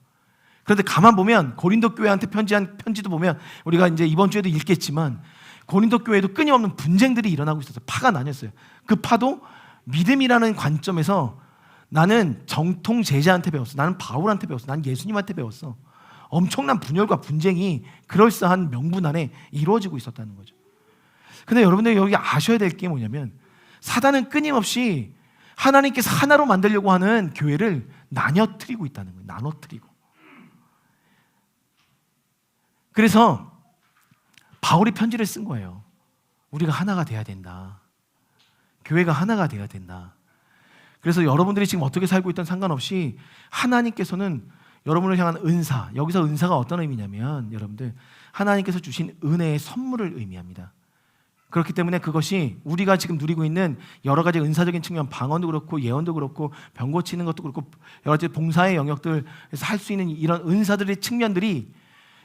그런데 가만 보면 고린도 교회한테 편지한 편지도 보면, 우리가 이제 이번 주에도 읽겠지만 고린도 교회도 끊임없는 분쟁들이 일어나고 있었어요. 파가 나뉘었어요. 그 파도 믿음이라는 관점에서 나는 정통 제자한테 배웠어, 나는 바울한테 배웠어, 나는 예수님한테 배웠어. 엄청난 분열과 분쟁이 그럴싸한 명분 안에 이루어지고 있었다는 거죠. 근데 여러분들 여기 아셔야 될 게 뭐냐면, 사단은 끊임없이 하나님께서 하나로 만들려고 하는 교회를 나눠뜨리고 있다는 거예요. 나눠뜨리고. 그래서 바울이 편지를 쓴 거예요. 우리가 하나가 돼야 된다. 교회가 하나가 돼야 된다. 그래서 여러분들이 지금 어떻게 살고 있든 상관없이 하나님께서는 여러분을 향한 은사, 여기서 은사가 어떤 의미냐면 여러분들 하나님께서 주신 은혜의 선물을 의미합니다. 그렇기 때문에 그것이 우리가 지금 누리고 있는 여러 가지 은사적인 측면, 방언도 그렇고 예언도 그렇고 병 고치는 것도 그렇고 여러 가지 봉사의 영역들에서 할 수 있는 이런 은사들의 측면들이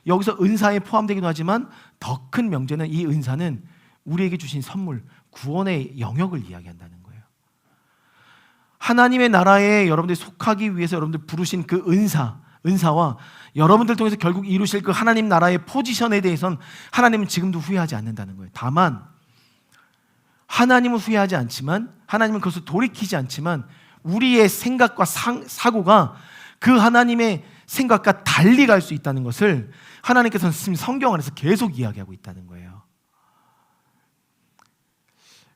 여기서 은사에 포함되기도 하지만 더 큰 명제는 이 은사는 우리에게 주신 선물, 구원의 영역을 이야기한다는 거예요. 하나님의 나라에 여러분들이 속하기 위해서 여러분들 부르신 그 은사와 여러분들 통해서 결국 이루실 그 하나님 나라의 포지션에 대해서는 하나님은 지금도 후회하지 않는다는 거예요. 다만 하나님은 후회하지 않지만, 하나님은 그것을 돌이키지 않지만 우리의 생각과 사고가 그 하나님의 생각과 달리 갈 수 있다는 것을 하나님께서는 성경 안에서 계속 이야기하고 있다는 거예요.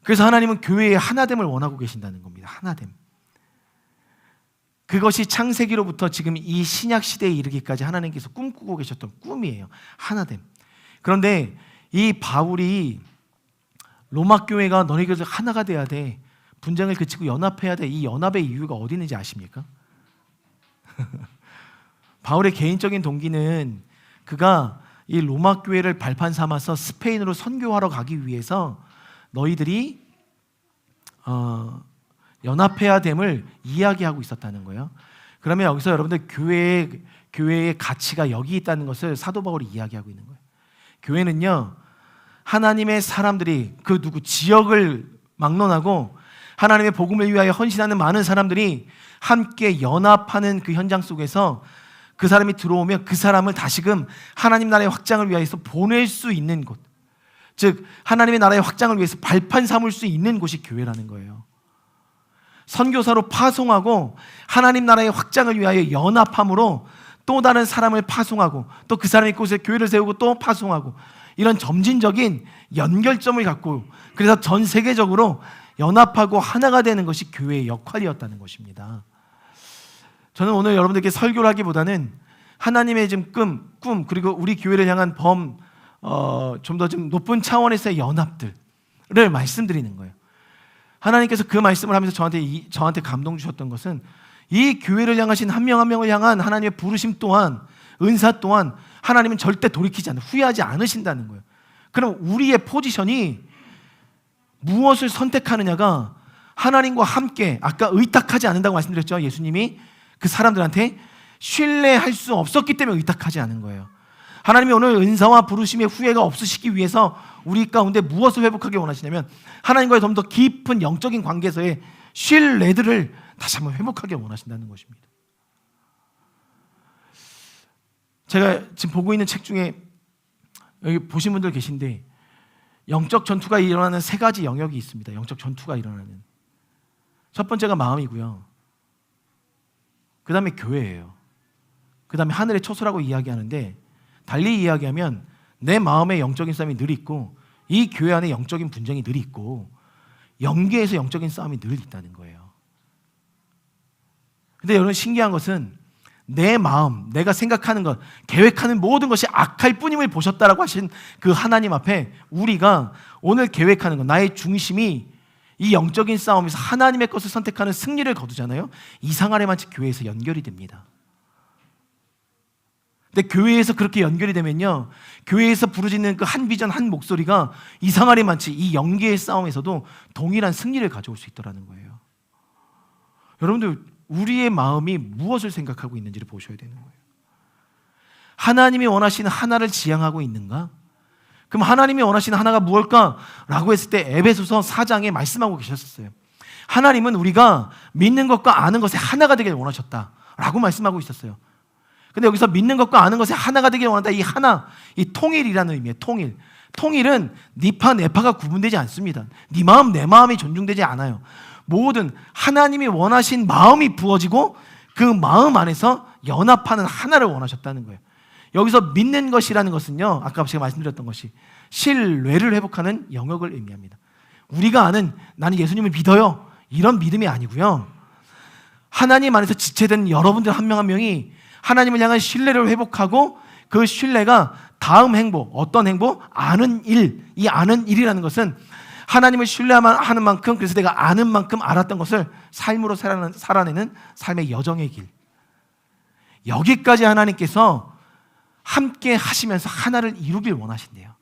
그래서 하나님은 교회의 하나됨을 원하고 계신다는 겁니다. 하나됨. 그것이 창세기로부터 지금 이 신약 시대에 이르기까지 하나님께서 꿈꾸고 계셨던 꿈이에요. 하나됨. 그런데 이 바울이 로마 교회가 너희가 하나가 돼야 돼, 분쟁을 그치고 연합해야 돼, 이 연합의 이유가 어디 있는지 아십니까? 바울의 개인적인 동기는 그가 이 로마 교회를 발판 삼아서 스페인으로 선교하러 가기 위해서 너희들이 연합해야 됨을 이야기하고 있었다는 거예요. 그러면 여기서 여러분들 교회의 가치가 여기 있다는 것을 사도 바울이 이야기하고 있는 거예요. 교회는요, 하나님의 사람들이 지역을 막론하고 하나님의 복음을 위하여 헌신하는 많은 사람들이 함께 연합하는 그 현장 속에서 그 사람이 들어오면 그 사람을 다시금 하나님 나라의 확장을 위해서 보낼 수 있는 곳, 즉 하나님의 나라의 확장을 위해서 발판 삼을 수 있는 곳이 교회라는 거예요. 선교사로 파송하고 하나님 나라의 확장을 위하여 연합함으로 또 다른 사람을 파송하고 또 그 사람이 그곳에 교회를 세우고 또 파송하고, 이런 점진적인 연결점을 갖고, 그래서 전 세계적으로 연합하고 하나가 되는 것이 교회의 역할이었다는 것입니다. 저는 오늘 여러분들께 설교를 하기보다는 하나님의 지금 꿈 그리고 우리 교회를 향한 좀 더 좀 높은 차원에서의 연합들을 말씀드리는 거예요. 하나님께서 그 말씀을 하면서 저한테 감동 주셨던 것은 이 교회를 향하신 한 명 한 명을 향한 하나님의 부르심 또한, 은사 또한 하나님은 절대 돌이키지 않는, 후회하지 않으신다는 거예요. 그럼 우리의 포지션이 무엇을 선택하느냐가 하나님과 함께, 아까 의탁하지 않는다고 말씀드렸죠. 예수님이 그 사람들한테 신뢰할 수 없었기 때문에 의탁하지 않은 거예요. 하나님이 오늘 은사와 부르심의 후회가 없으시기 위해서 우리 가운데 무엇을 회복하기 원하시냐면 하나님과의 좀 더 깊은 영적인 관계에서의 쉴 레드를 다시 한번 회복하게 원하신다는 것입니다. 제가 지금 보고 있는 책 중에 여기 보신 분들 계신데 영적 전투가 일어나는 세 가지 영역이 있습니다. 영적 전투가 일어나는. 첫 번째가 마음이고요. 그 다음에 교회예요. 그 다음에 하늘의 초소라고 이야기하는데, 달리 이야기하면 내 마음의 영적인 싸움이 늘 있고 이 교회 안에 영적인 분쟁이 늘 있고 영계에서 영적인 싸움이 늘 있다는 거예요. 근데 여러분, 신기한 것은 내 마음, 내가 생각하는 것, 계획하는 모든 것이 악할 뿐임을 보셨다라고 하신 그 하나님 앞에 우리가 오늘 계획하는 것, 나의 중심이 이 영적인 싸움에서 하나님의 것을 선택하는 승리를 거두잖아요. 이상하리만치 교회에서 연결이 됩니다. 근데 교회에서 그렇게 연결이 되면요, 교회에서 부르짖는 그 한 비전, 한 목소리가 이상하리만치 이 영계의 싸움에서도 동일한 승리를 가져올 수 있더라는 거예요. 여러분들, 우리의 마음이 무엇을 생각하고 있는지를 보셔야 되는 거예요. 하나님이 원하시는 하나를 지향하고 있는가? 그럼 하나님이 원하시는 하나가 무엇일까? 라고 했을 때 에베소서 4장에 말씀하고 계셨어요. 하나님은 우리가 믿는 것과 아는 것에 하나가 되길 원하셨다 라고 말씀하고 있었어요. 근데 여기서 믿는 것과 아는 것에 하나가 되길 원한다, 이 하나, 이 통일이라는 의미예요. 통일. 통일은 니파 내파가 구분되지 않습니다. 네 마음 내 마음이 존중되지 않아요. 모든 하나님이 원하신 마음이 부어지고 그 마음 안에서 연합하는 하나를 원하셨다는 거예요. 여기서 믿는 것이라는 것은요, 아까 제가 말씀드렸던 것이 신뢰를 회복하는 영역을 의미합니다. 우리가 아는 나는 예수님을 믿어요, 이런 믿음이 아니고요, 하나님 안에서 지체된 여러분들 한 명 한 명이 하나님을 향한 신뢰를 회복하고 그 신뢰가 다음 행보, 어떤 행보? 아는 일. 이 아는 일이라는 것은 하나님을 신뢰하는 만큼, 그래서 내가 아는 만큼 알았던 것을 삶으로 살아내는 삶의 여정의 길. 여기까지 하나님께서 함께 하시면서 하나를 이루길 원하신대요.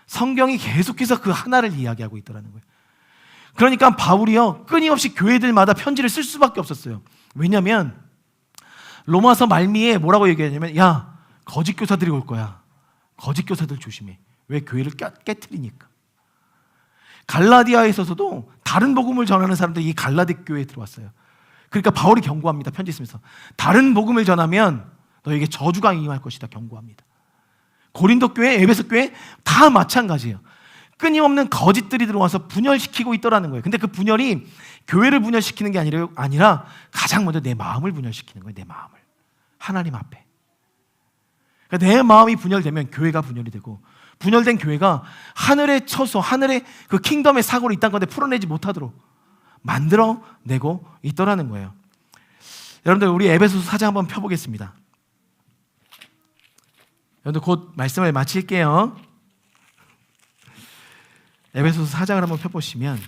성경이 계속해서 그 하나를 이야기하고 있더라는 거예요. 그러니까 바울이요, 끊임없이 교회들마다 편지를 쓸 수밖에 없었어요. 왜냐하면 로마서 말미에 뭐라고 얘기하냐면, 야, 거짓 교사들이 올 거야. 거짓 교사들 조심해. 왜? 교회를 깨트리니까. 갈라디아에 있어서도 다른 복음을 전하는 사람들이 이 갈라디 교회에 들어왔어요. 그러니까 바울이 경고합니다. 편지 쓰면서 다른 복음을 전하면 너에게 저주가 임할 것이다, 경고합니다. 고린도 교회, 에베소 교회 다 마찬가지예요. 끊임없는 거짓들이 들어와서 분열시키고 있더라는 거예요. 근데 그 분열이 교회를 분열시키는 게 아니라 가장 먼저 내 마음을 분열시키는 거예요. 내 마음을 하나님 앞에. 그러니까 내 마음이 분열되면 교회가 분열이 되고, 분열된 교회가 하늘의 처소, 하늘의 그 킹덤의 사고를 이 땅 가운데 풀어내지 못하도록 만들어내고 있더라는 거예요. 여러분들, 우리 에베소서 4장 한번 펴보겠습니다. 여러분들, 곧 말씀을 마칠게요. 에베소서 4장을 한번 펴보시면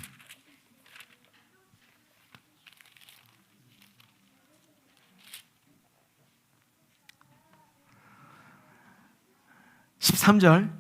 (13절)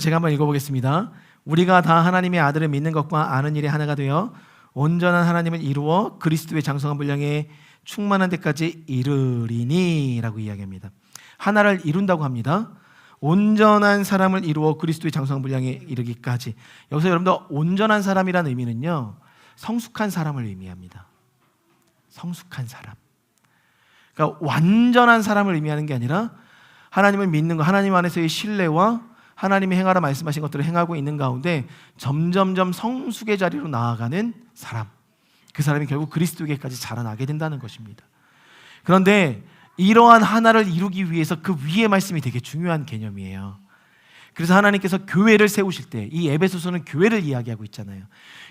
제가 한번 읽어보겠습니다. 우리가 다 하나님의 아들을 믿는 것과 아는 일에 하나가 되어 온전한 하나님을 이루어 그리스도의 장성한 분량에 충만한 데까지 이르리니 라고 이야기합니다. 하나를 이룬다고 합니다. 온전한 사람을 이루어 그리스도의 장성한 분량에 이르기까지. 여기서 여러분들, 온전한 사람이라는 의미는요, 성숙한 사람을 의미합니다. 성숙한 사람. 그러니까 완전한 사람을 의미하는 게 아니라 하나님을 믿는 것, 하나님 안에서의 신뢰와 하나님이 행하라 말씀하신 것들을 행하고 있는 가운데 점점점 성숙의 자리로 나아가는 사람, 그 사람이 결국 그리스도에게까지 자라나게 된다는 것입니다. 그런데 이러한 하나를 이루기 위해서 그 위의 말씀이 되게 중요한 개념이에요. 그래서 하나님께서 교회를 세우실 때, 이 에베소서는 교회를 이야기하고 있잖아요.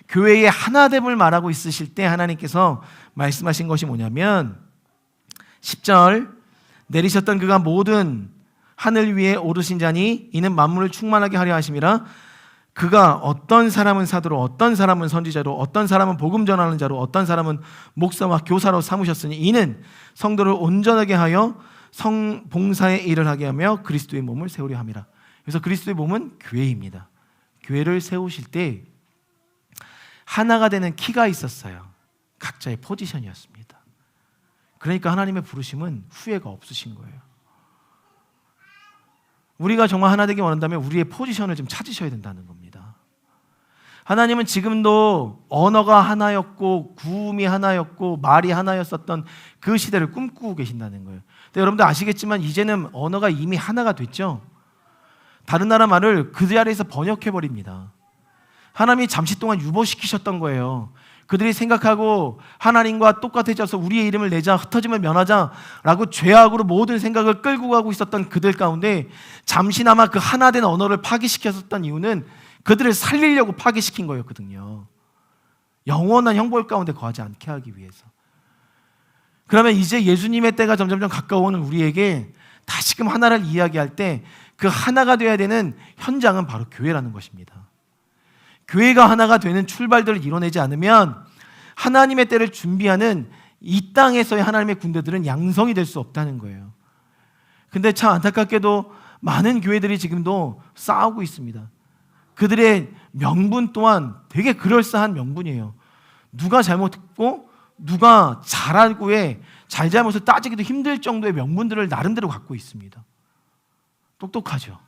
교회의 하나됨을 말하고 있으실 때 하나님께서 말씀하신 것이 뭐냐면 10절, 내리셨던 그가 모든 하늘 위에 오르신 자니 이는 만물을 충만하게 하려 하심이라. 그가 어떤 사람은 사도로, 어떤 사람은 선지자로, 어떤 사람은 복음 전하는 자로, 어떤 사람은 목사와 교사로 삼으셨으니 이는 성도를 온전하게 하여 봉사의 일을 하게 하며 그리스도의 몸을 세우려 함이라. 그래서 그리스도의 몸은 교회입니다. 교회를 세우실 때 하나가 되는 키가 있었어요. 각자의 포지션이었습니다. 그러니까 하나님의 부르심은 후회가 없으신 거예요. 우리가 정말 하나 되기 원한다면 우리의 포지션을 좀 찾으셔야 된다는 겁니다. 하나님은 지금도 언어가 하나였고 구음이 하나였고 말이 하나였었던 그 시대를 꿈꾸고 계신다는 거예요. 근데 여러분들 아시겠지만 이제는 언어가 이미 하나가 됐죠. 다른 나라 말을 그 자리에서 번역해버립니다. 하나님이 잠시 동안 유보시키셨던 거예요. 그들이 생각하고 하나님과 똑같아져서 우리의 이름을 내자, 흩어짐을 면하자라고 죄악으로 모든 생각을 끌고 가고 있었던 그들 가운데 잠시나마 그 하나된 언어를 파기시켰었던 이유는 그들을 살리려고 파기시킨 거였거든요. 영원한 형벌 가운데 거하지 않게 하기 위해서. 그러면 이제 예수님의 때가 점점점 가까워오는 우리에게 다시금 하나를 이야기할 때 그 하나가 되어야 되는 현장은 바로 교회라는 것입니다. 교회가 하나가 되는 출발들을 이뤄내지 않으면 하나님의 때를 준비하는 이 땅에서의 하나님의 군대들은 양성이 될 수 없다는 거예요. 근데 참 안타깝게도 많은 교회들이 지금도 싸우고 있습니다. 그들의 명분 또한 되게 그럴싸한 명분이에요. 누가 잘못했고 누가 잘하고의 잘잘못을 따지기도 힘들 정도의 명분들을 나름대로 갖고 있습니다. 똑똑하죠.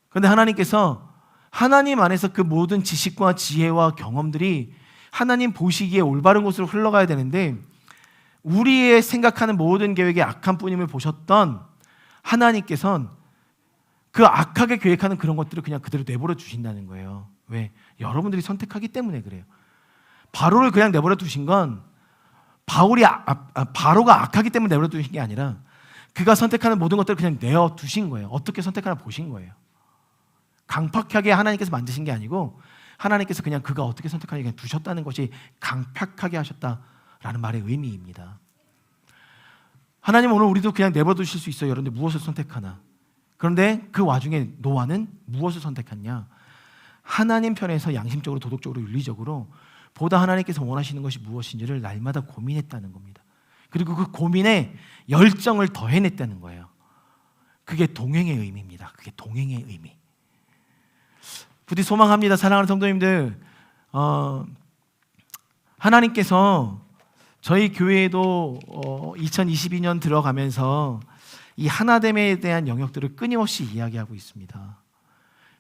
그런데 하나님께서 하나님 안에서 그 모든 지식과 지혜와 경험들이 하나님 보시기에 올바른 곳으로 흘러가야 되는데 우리의 생각하는 모든 계획의 악한 뿐임을 보셨던 하나님께서는 그 악하게 계획하는 그런 것들을 그냥 그대로 내버려 두신다는 거예요. 왜? 여러분들이 선택하기 때문에 그래요. 바로를 그냥 내버려 두신 건 바로가 악하기 때문에 내버려 두신 게 아니라 그가 선택하는 모든 것들을 그냥 내어 두신 거예요. 어떻게 선택하나 보신 거예요. 강팍하게 하나님께서 만드신 게 아니고 하나님께서 그냥 그가 어떻게 선택하는지 그냥 두셨다는 것이 강팍하게 하셨다라는 말의 의미입니다. 하나님 오늘 우리도 그냥 내버려 두실 수 있어요. 여러분들 무엇을 선택하나. 그런데 그 와중에 노아는 무엇을 선택했냐? 하나님 편에서 양심적으로 도덕적으로 윤리적으로 보다 하나님께서 원하시는 것이 무엇인지를 날마다 고민했다는 겁니다. 그리고 그 고민에 열정을 더해냈다는 거예요. 그게 동행의 의미입니다. 그게 동행의 의미. 부디 소망합니다. 사랑하는 성도님들, 하나님께서 저희 교회에도 2022년 들어가면서 이 하나됨에 대한 영역들을 끊임없이 이야기하고 있습니다.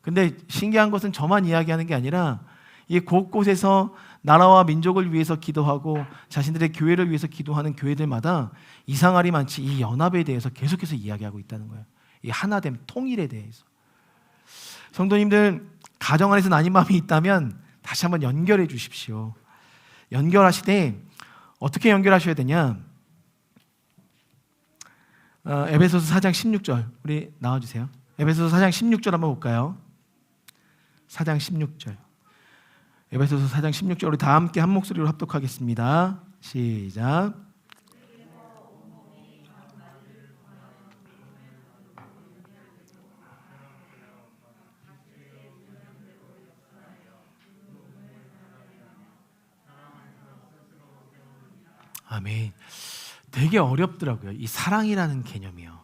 근데 신기한 것은 저만 이야기하는 게 아니라 이 곳곳에서 나라와 민족을 위해서 기도하고 자신들의 교회를 위해서 기도하는 교회들마다 이상할이 많지 이 연합에 대해서 계속해서 이야기하고 있다는 거예요. 이 하나됨, 통일에 대해서. 성도님들, 가정 안에서 나뉜 마음이 있다면 다시 한번 연결해 주십시오. 연결하실 때 어떻게 연결하셔야 되냐? 에베소서 4장 16절 우리 나와주세요. 에베소서 4장 16절 한번 볼까요? 4장 16절. 에베소서 4장 16절 우리 다 함께 한 목소리로 합독하겠습니다. 시작. 아멘. 되게 어렵더라고요. 이 사랑이라는 개념이요.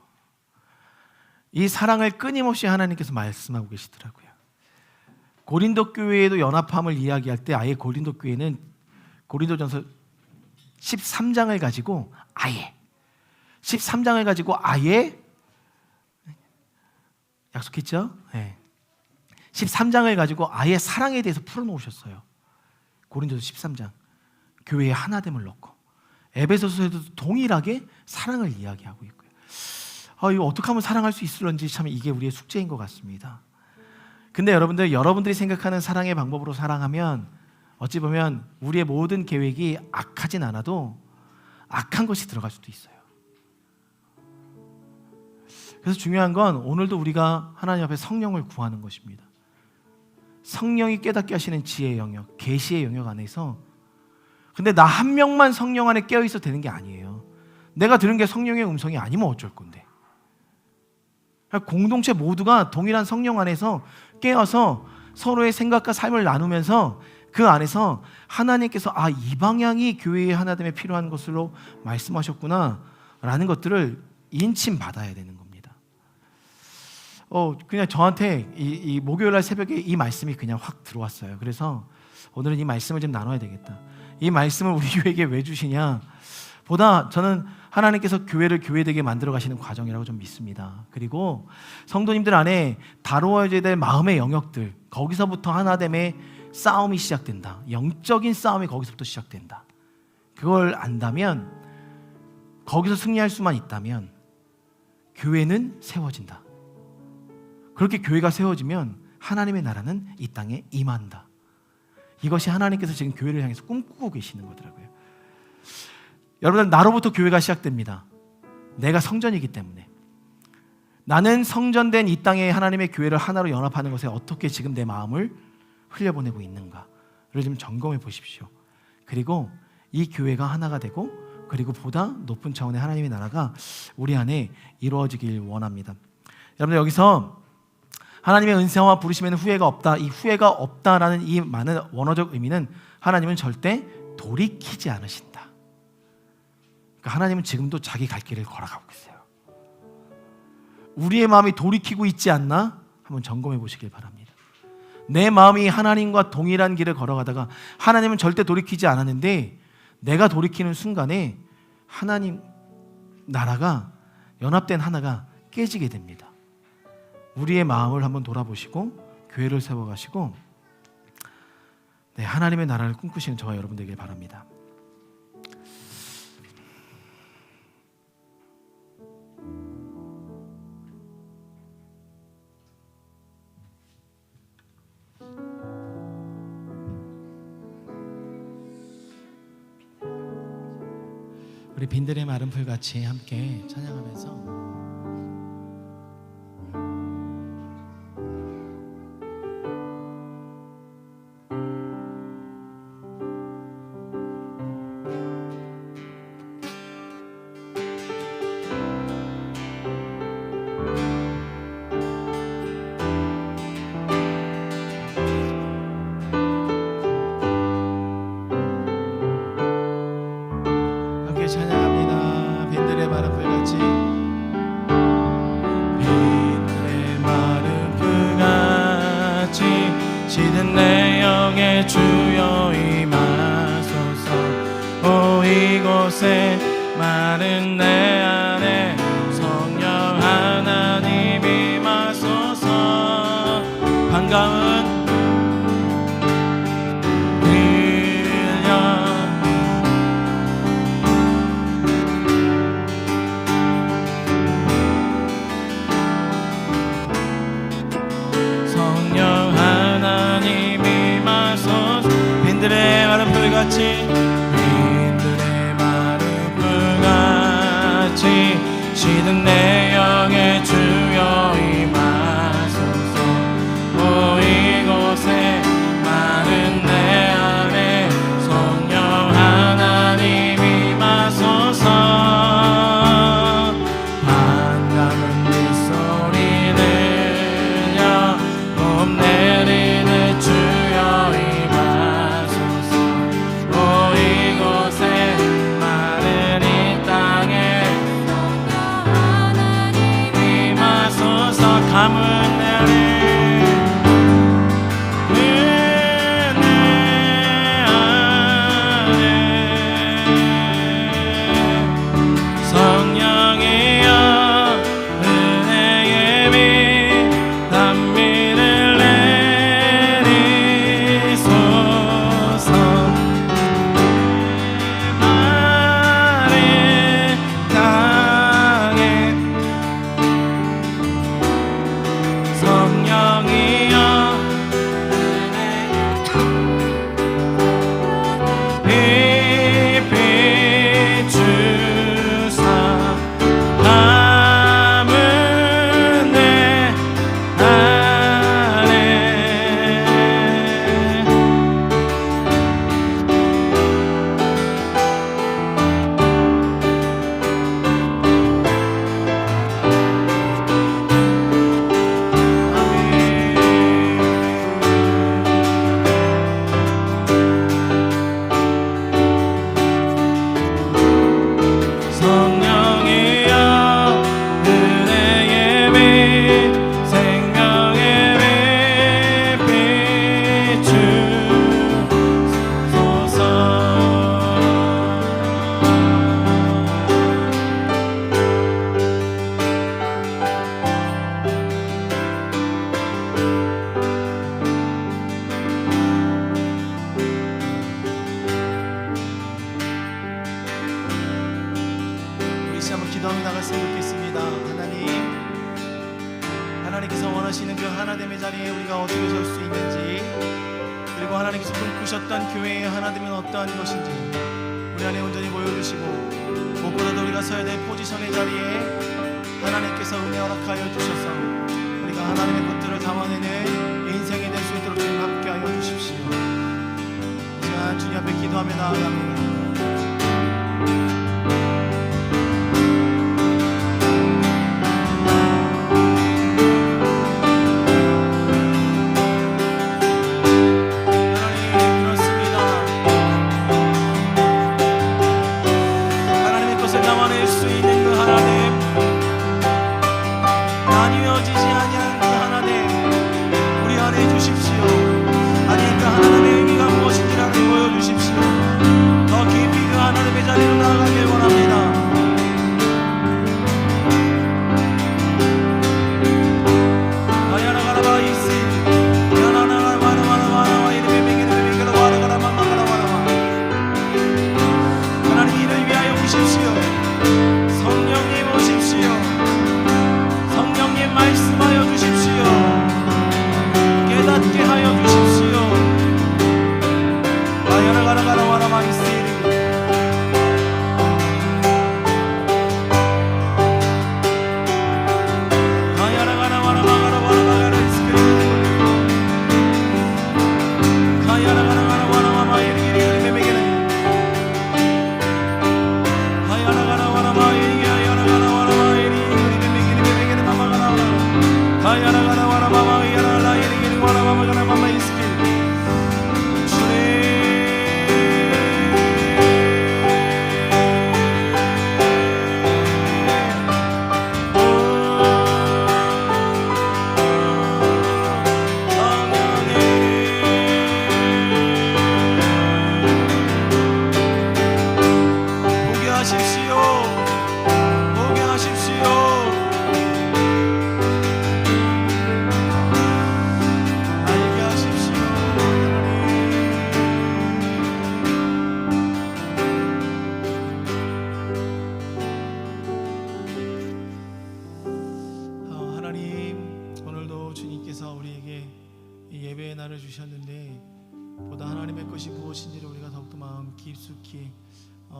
이 사랑을 끊임없이 하나님께서 말씀하고 계시더라고요. 고린도 교회에도 연합함을 이야기할 때 아예 고린도 교회는 고린도전서 13장을 가지고 아예 13장을 가지고 아예 약속했죠? 네. 13장을 가지고 아예 사랑에 대해서 풀어놓으셨어요. 고린도서 13장 교회의 하나됨을 넣고 에베소서에도 동일하게 사랑을 이야기하고 있고요. 이거 어떻게 하면 사랑할 수 있을런지 참 이게 우리의 숙제인 것 같습니다. 근데 여러분들이 생각하는 사랑의 방법으로 사랑하면 어찌 보면 우리의 모든 계획이 악하진 않아도 악한 것이 들어갈 수도 있어요. 그래서 중요한 건 오늘도 우리가 하나님 앞에 성령을 구하는 것입니다. 성령이 깨닫게 하시는 지혜의 영역, 계시의 영역 안에서 근데 나 한 명만 성령 안에 깨어 있어도 되는 게 아니에요. 내가 들은 게 성령의 음성이 아니면 어쩔 건데. 공동체 모두가 동일한 성령 안에서 깨어서 서로의 생각과 삶을 나누면서 그 안에서 하나님께서 이 방향이 교회의 하나됨에 필요한 것으로 말씀하셨구나 라는 것들을 인침 받아야 되는 겁니다. 그냥 저한테 이 목요일날 새벽에 이 말씀이 그냥 확 들어왔어요. 그래서 오늘은 이 말씀을 좀 나눠야 되겠다. 이 말씀을 우리 교회에게 왜 주시냐? 보다 저는 하나님께서 교회를 교회되게 만들어 가시는 과정이라고 좀 믿습니다. 그리고 성도님들 안에 다루어야 될 마음의 영역들, 거기서부터 하나됨의 싸움이 시작된다. 영적인 싸움이 거기서부터 시작된다. 그걸 안다면, 거기서 승리할 수만 있다면 교회는 세워진다. 그렇게 교회가 세워지면 하나님의 나라는 이 땅에 임한다. 이것이 하나님께서 지금 교회를 향해서 꿈꾸고 계시는 거더라고요. 여러분들, 나로부터 교회가 시작됩니다. 내가 성전이기 때문에. 나는 성전된 이 땅에 하나님의 교회를 하나로 연합하는 것에 어떻게 지금 내 마음을 흘려보내고 있는가를 좀 점검해 보십시오. 그리고 이 교회가 하나가 되고, 그리고 보다 높은 차원의 하나님의 나라가 우리 안에 이루어지길 원합니다. 여러분들, 여기서 하나님의 은혜와 부르심에는 후회가 없다, 이 후회가 없다라는 이 많은 원어적 의미는 하나님은 절대 돌이키지 않으신다. 그러니까 하나님은 지금도 자기 갈 길을 걸어가고 있어요. 우리의 마음이 돌이키고 있지 않나? 한번 점검해 보시길 바랍니다. 내 마음이 하나님과 동일한 길을 걸어가다가 하나님은 절대 돌이키지 않았는데, 내가 돌이키는 순간에 하나님 나라가, 연합된 하나가 깨지게 됩니다. 우리의 마음을 한번 돌아보시고 교회를 세워가시고 하나님의 나라를 꿈꾸시는 저와 여러분 되길 바랍니다. 우리 빈들의 마른 풀같이 함께 찬양하면서 찬양합니다. 빈들의 마른 풀같이. 빈들의 마른 풀같이 시든 내 영의 주여 임하소서. 오 이곳에 마른 내 안에 성령 하나님 임하소서. 반가운 빈들의 마른 풀같이 빈들의 마른 풀같이 시든 내 영의 주여 임하소서. 오 이곳 우리가 어떻게 설 수 있는지, 그리고 하나님께서 꿈꾸셨던 교회의 하나됨은 어떠한 것인지 우리 안에 온전히 보여주시고, 무엇보다도 우리가 서야 될 포지션의 자리에 하나님께서 은혜 허락하여 주셔서 우리가 하나님의 것들을 담아내는 인생이 될 수 있도록 주님 함께하여 주십시오. 이 시간 주님 앞에 기도하며 나아갑니다.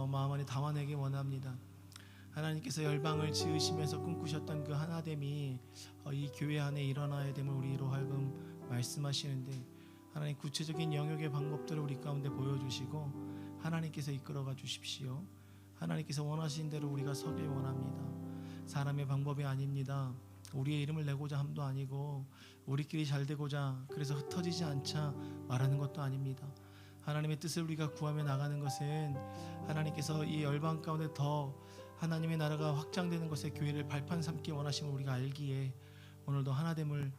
마음 안에 담아내기 원합니다. 하나님께서 열방을 지으시면서 꿈꾸셨던 그 하나됨이 이 교회 안에 일어나야 됨을 우리로 하여금 말씀하시는데, 하나님 구체적인 영역의 방법들을 우리 가운데 보여주시고 하나님께서 이끌어가 주십시오. 하나님께서 원하시는 대로 우리가 서길 원합니다. 사람의 방법이 아닙니다. 우리의 이름을 내고자 함도 아니고 우리끼리 잘 되고자 그래서 흩어지지 않자 말하는 것도 아닙니다. 하나님의 뜻을 우리가 구하며 나가는 것은 하나님께서 이 열방 가운데 더 하나님의 나라가 확장되는 것에 교회를 발판 삼기 원하심을 우리가 알기에 오늘도 하나됨을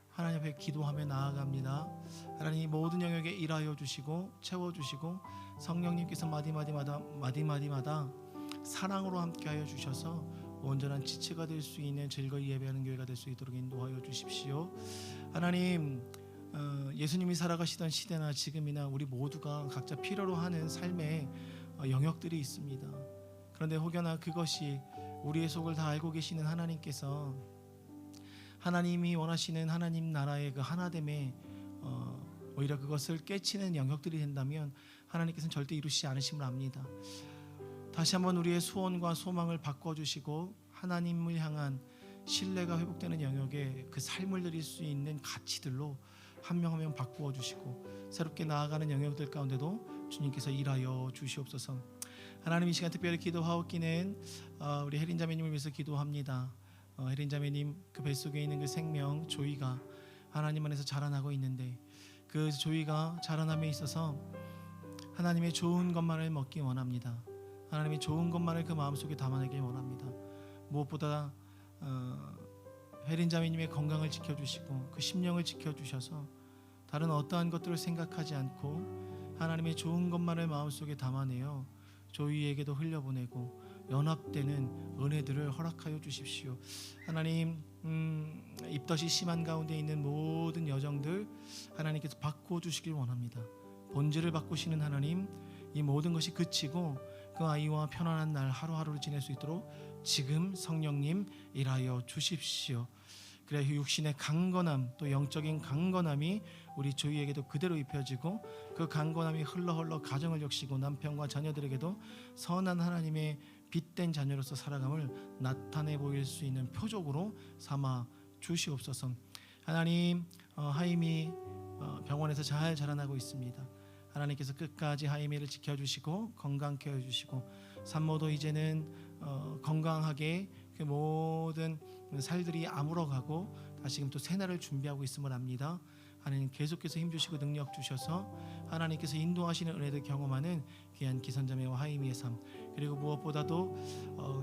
하나님 앞에 기도하며 나아갑니다. 하나님 모든 영역에 일하여 주시고 채워주시고 성령님께서 마디마디마다 사랑으로 함께하여 주셔서 온전한 지체가 될 수 있는 즐거이 예배하는 교회가 될 수 있도록 인도하여 주십시오. 하나님, 예수님이 살아가시던 시대나 지금이나 우리 모두가 각자 필요로 하는 삶의 영역들이 있습니다. 그런데 혹여나 그것이 우리의 속을 다 알고 계시는 하나님께서 하나님이 원하시는 하나님 나라의 그 하나됨에 오히려 그것을 깨치는 영역들이 된다면 하나님께서는 절대 이루시지 않으심을 압니다. 다시 한번 우리의 소원과 소망을 바꿔주시고 하나님을 향한 신뢰가 회복되는 영역에 그 삶을 드릴 수 있는 가치들로 한 명 한 명 바꾸어 주시고 새롭게 나아가는 영역들 가운데도 주님께서 일하여 주시옵소서. 하나님, 이 시간 특별히 기도하옵기는 우리 혜린 자매님을 위해서 기도합니다. 혜린 자매님 그 뱃속에 있는 그 생명 조이가 하나님 안에서 자라나고 있는데 그 조이가 자라남에 있어서 하나님의 좋은 것만을 먹기 원합니다. 하나님의 좋은 것만을 그 마음속에 담아내길 원합니다. 무엇보다 혜린 자매님의 건강을 지켜주시고 그 심령을 지켜주셔서 다른 어떠한 것들을 생각하지 않고 하나님의 좋은 것만을 마음속에 담아내어 조이에게도 흘려보내고 연합되는 은혜들을 허락하여 주십시오. 하나님, 입덧이 심한 가운데 있는 모든 여정들 하나님께서 바꿔주시길 원합니다. 본질을 바꾸시는 하나님, 이 모든 것이 그치고 그 아이와 편안한 날 하루하루를 지낼 수 있도록 지금 성령님 일하여 주십시오. 그래야 육신의 강건함 또 영적인 강건함이 우리 조이에게도 그대로 입혀지고 그 강건함이 흘러 가정을 역시고 남편과 자녀들에게도 선한 하나님의 빛된 자녀로서 살아감을 나타내 보일 수 있는 표적으로 삼아 주시옵소서. 하나님, 하임이 병원에서 잘 자라나고 있습니다. 하나님께서 끝까지 하임이를 지켜주시고 건강케 해주시고 산모도 이제는 건강하게 그 모든 살들이 아물어가고 다시금 또 새날을 준비하고 있음을 압니다. 하나님 계속해서 힘주시고 능력 주셔서 하나님께서 인도하시는 은혜를 경험하는 귀한 기선자매와 하임이의 삶, 그리고 무엇보다도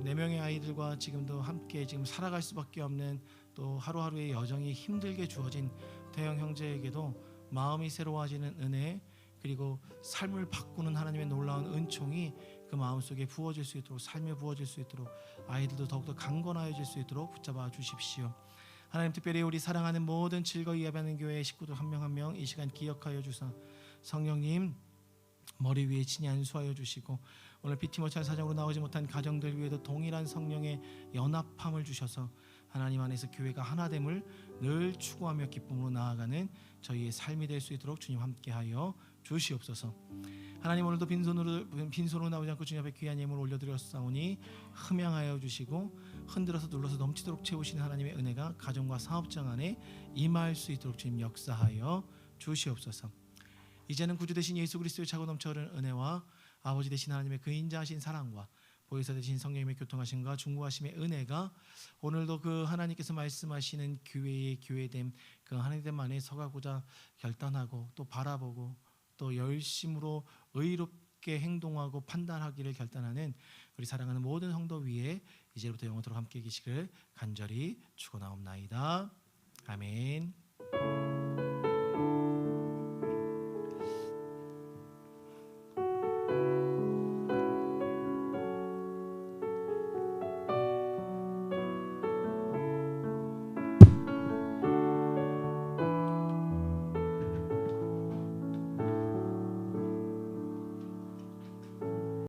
4명의 아이들과 지금도 함께 지금 살아갈 수밖에 없는 또 하루하루의 여정이 힘들게 주어진 태영 형제에게도 마음이 새로워지는 은혜, 그리고 삶을 바꾸는 하나님의 놀라운 은총이 그 마음속에 부어질 수 있도록, 삶에 부어질 수 있도록, 아이들도 더욱더 강건하여질 수 있도록 붙잡아 주십시오. 하나님, 특별히 우리 사랑하는 모든 즐거이 예배하는 교회의 식구들 한 명 한 명 이 시간 기억하여 주사 성령님 머리 위에 친히 안수하여 주시고 오늘 피티 모찬 사정으로 나오지 못한 가정들 위에도 동일한 성령의 연합함을 주셔서 하나님 안에서 교회가 하나됨을 늘 추구하며 기쁨으로 나아가는 저희의 삶이 될 수 있도록 주님 함께하여 주시옵소서. 하나님, 오늘도 빈손으로 나오지 않고 주님 앞에 귀한 예물 올려드렸사오니 흠양하여 주시고 흔들어서 눌러서 넘치도록 채우시는 하나님의 은혜가 가정과 사업장 안에 임할 수 있도록 주님 역사하여 주시옵소서. 이제는 구주 되신 예수 그리스도의 차고 넘쳐 흐르는 은혜와 아버지 되신 하나님의 그 인자하신 사랑과 보혜사 되신 성령님의 교통하심과 중보하심의 은혜가 오늘도 그 하나님께서 말씀하시는 교회의 교회됨, 그 하나님 안에 서가고자 결단하고 또 바라보고 또 열심으로 의롭게 행동하고 판단하기를 결단하는 우리 사랑하는 모든 성도 위에 이제부터 영원토록 함께 계시기를 간절히 축원하옵나이다. 아멘.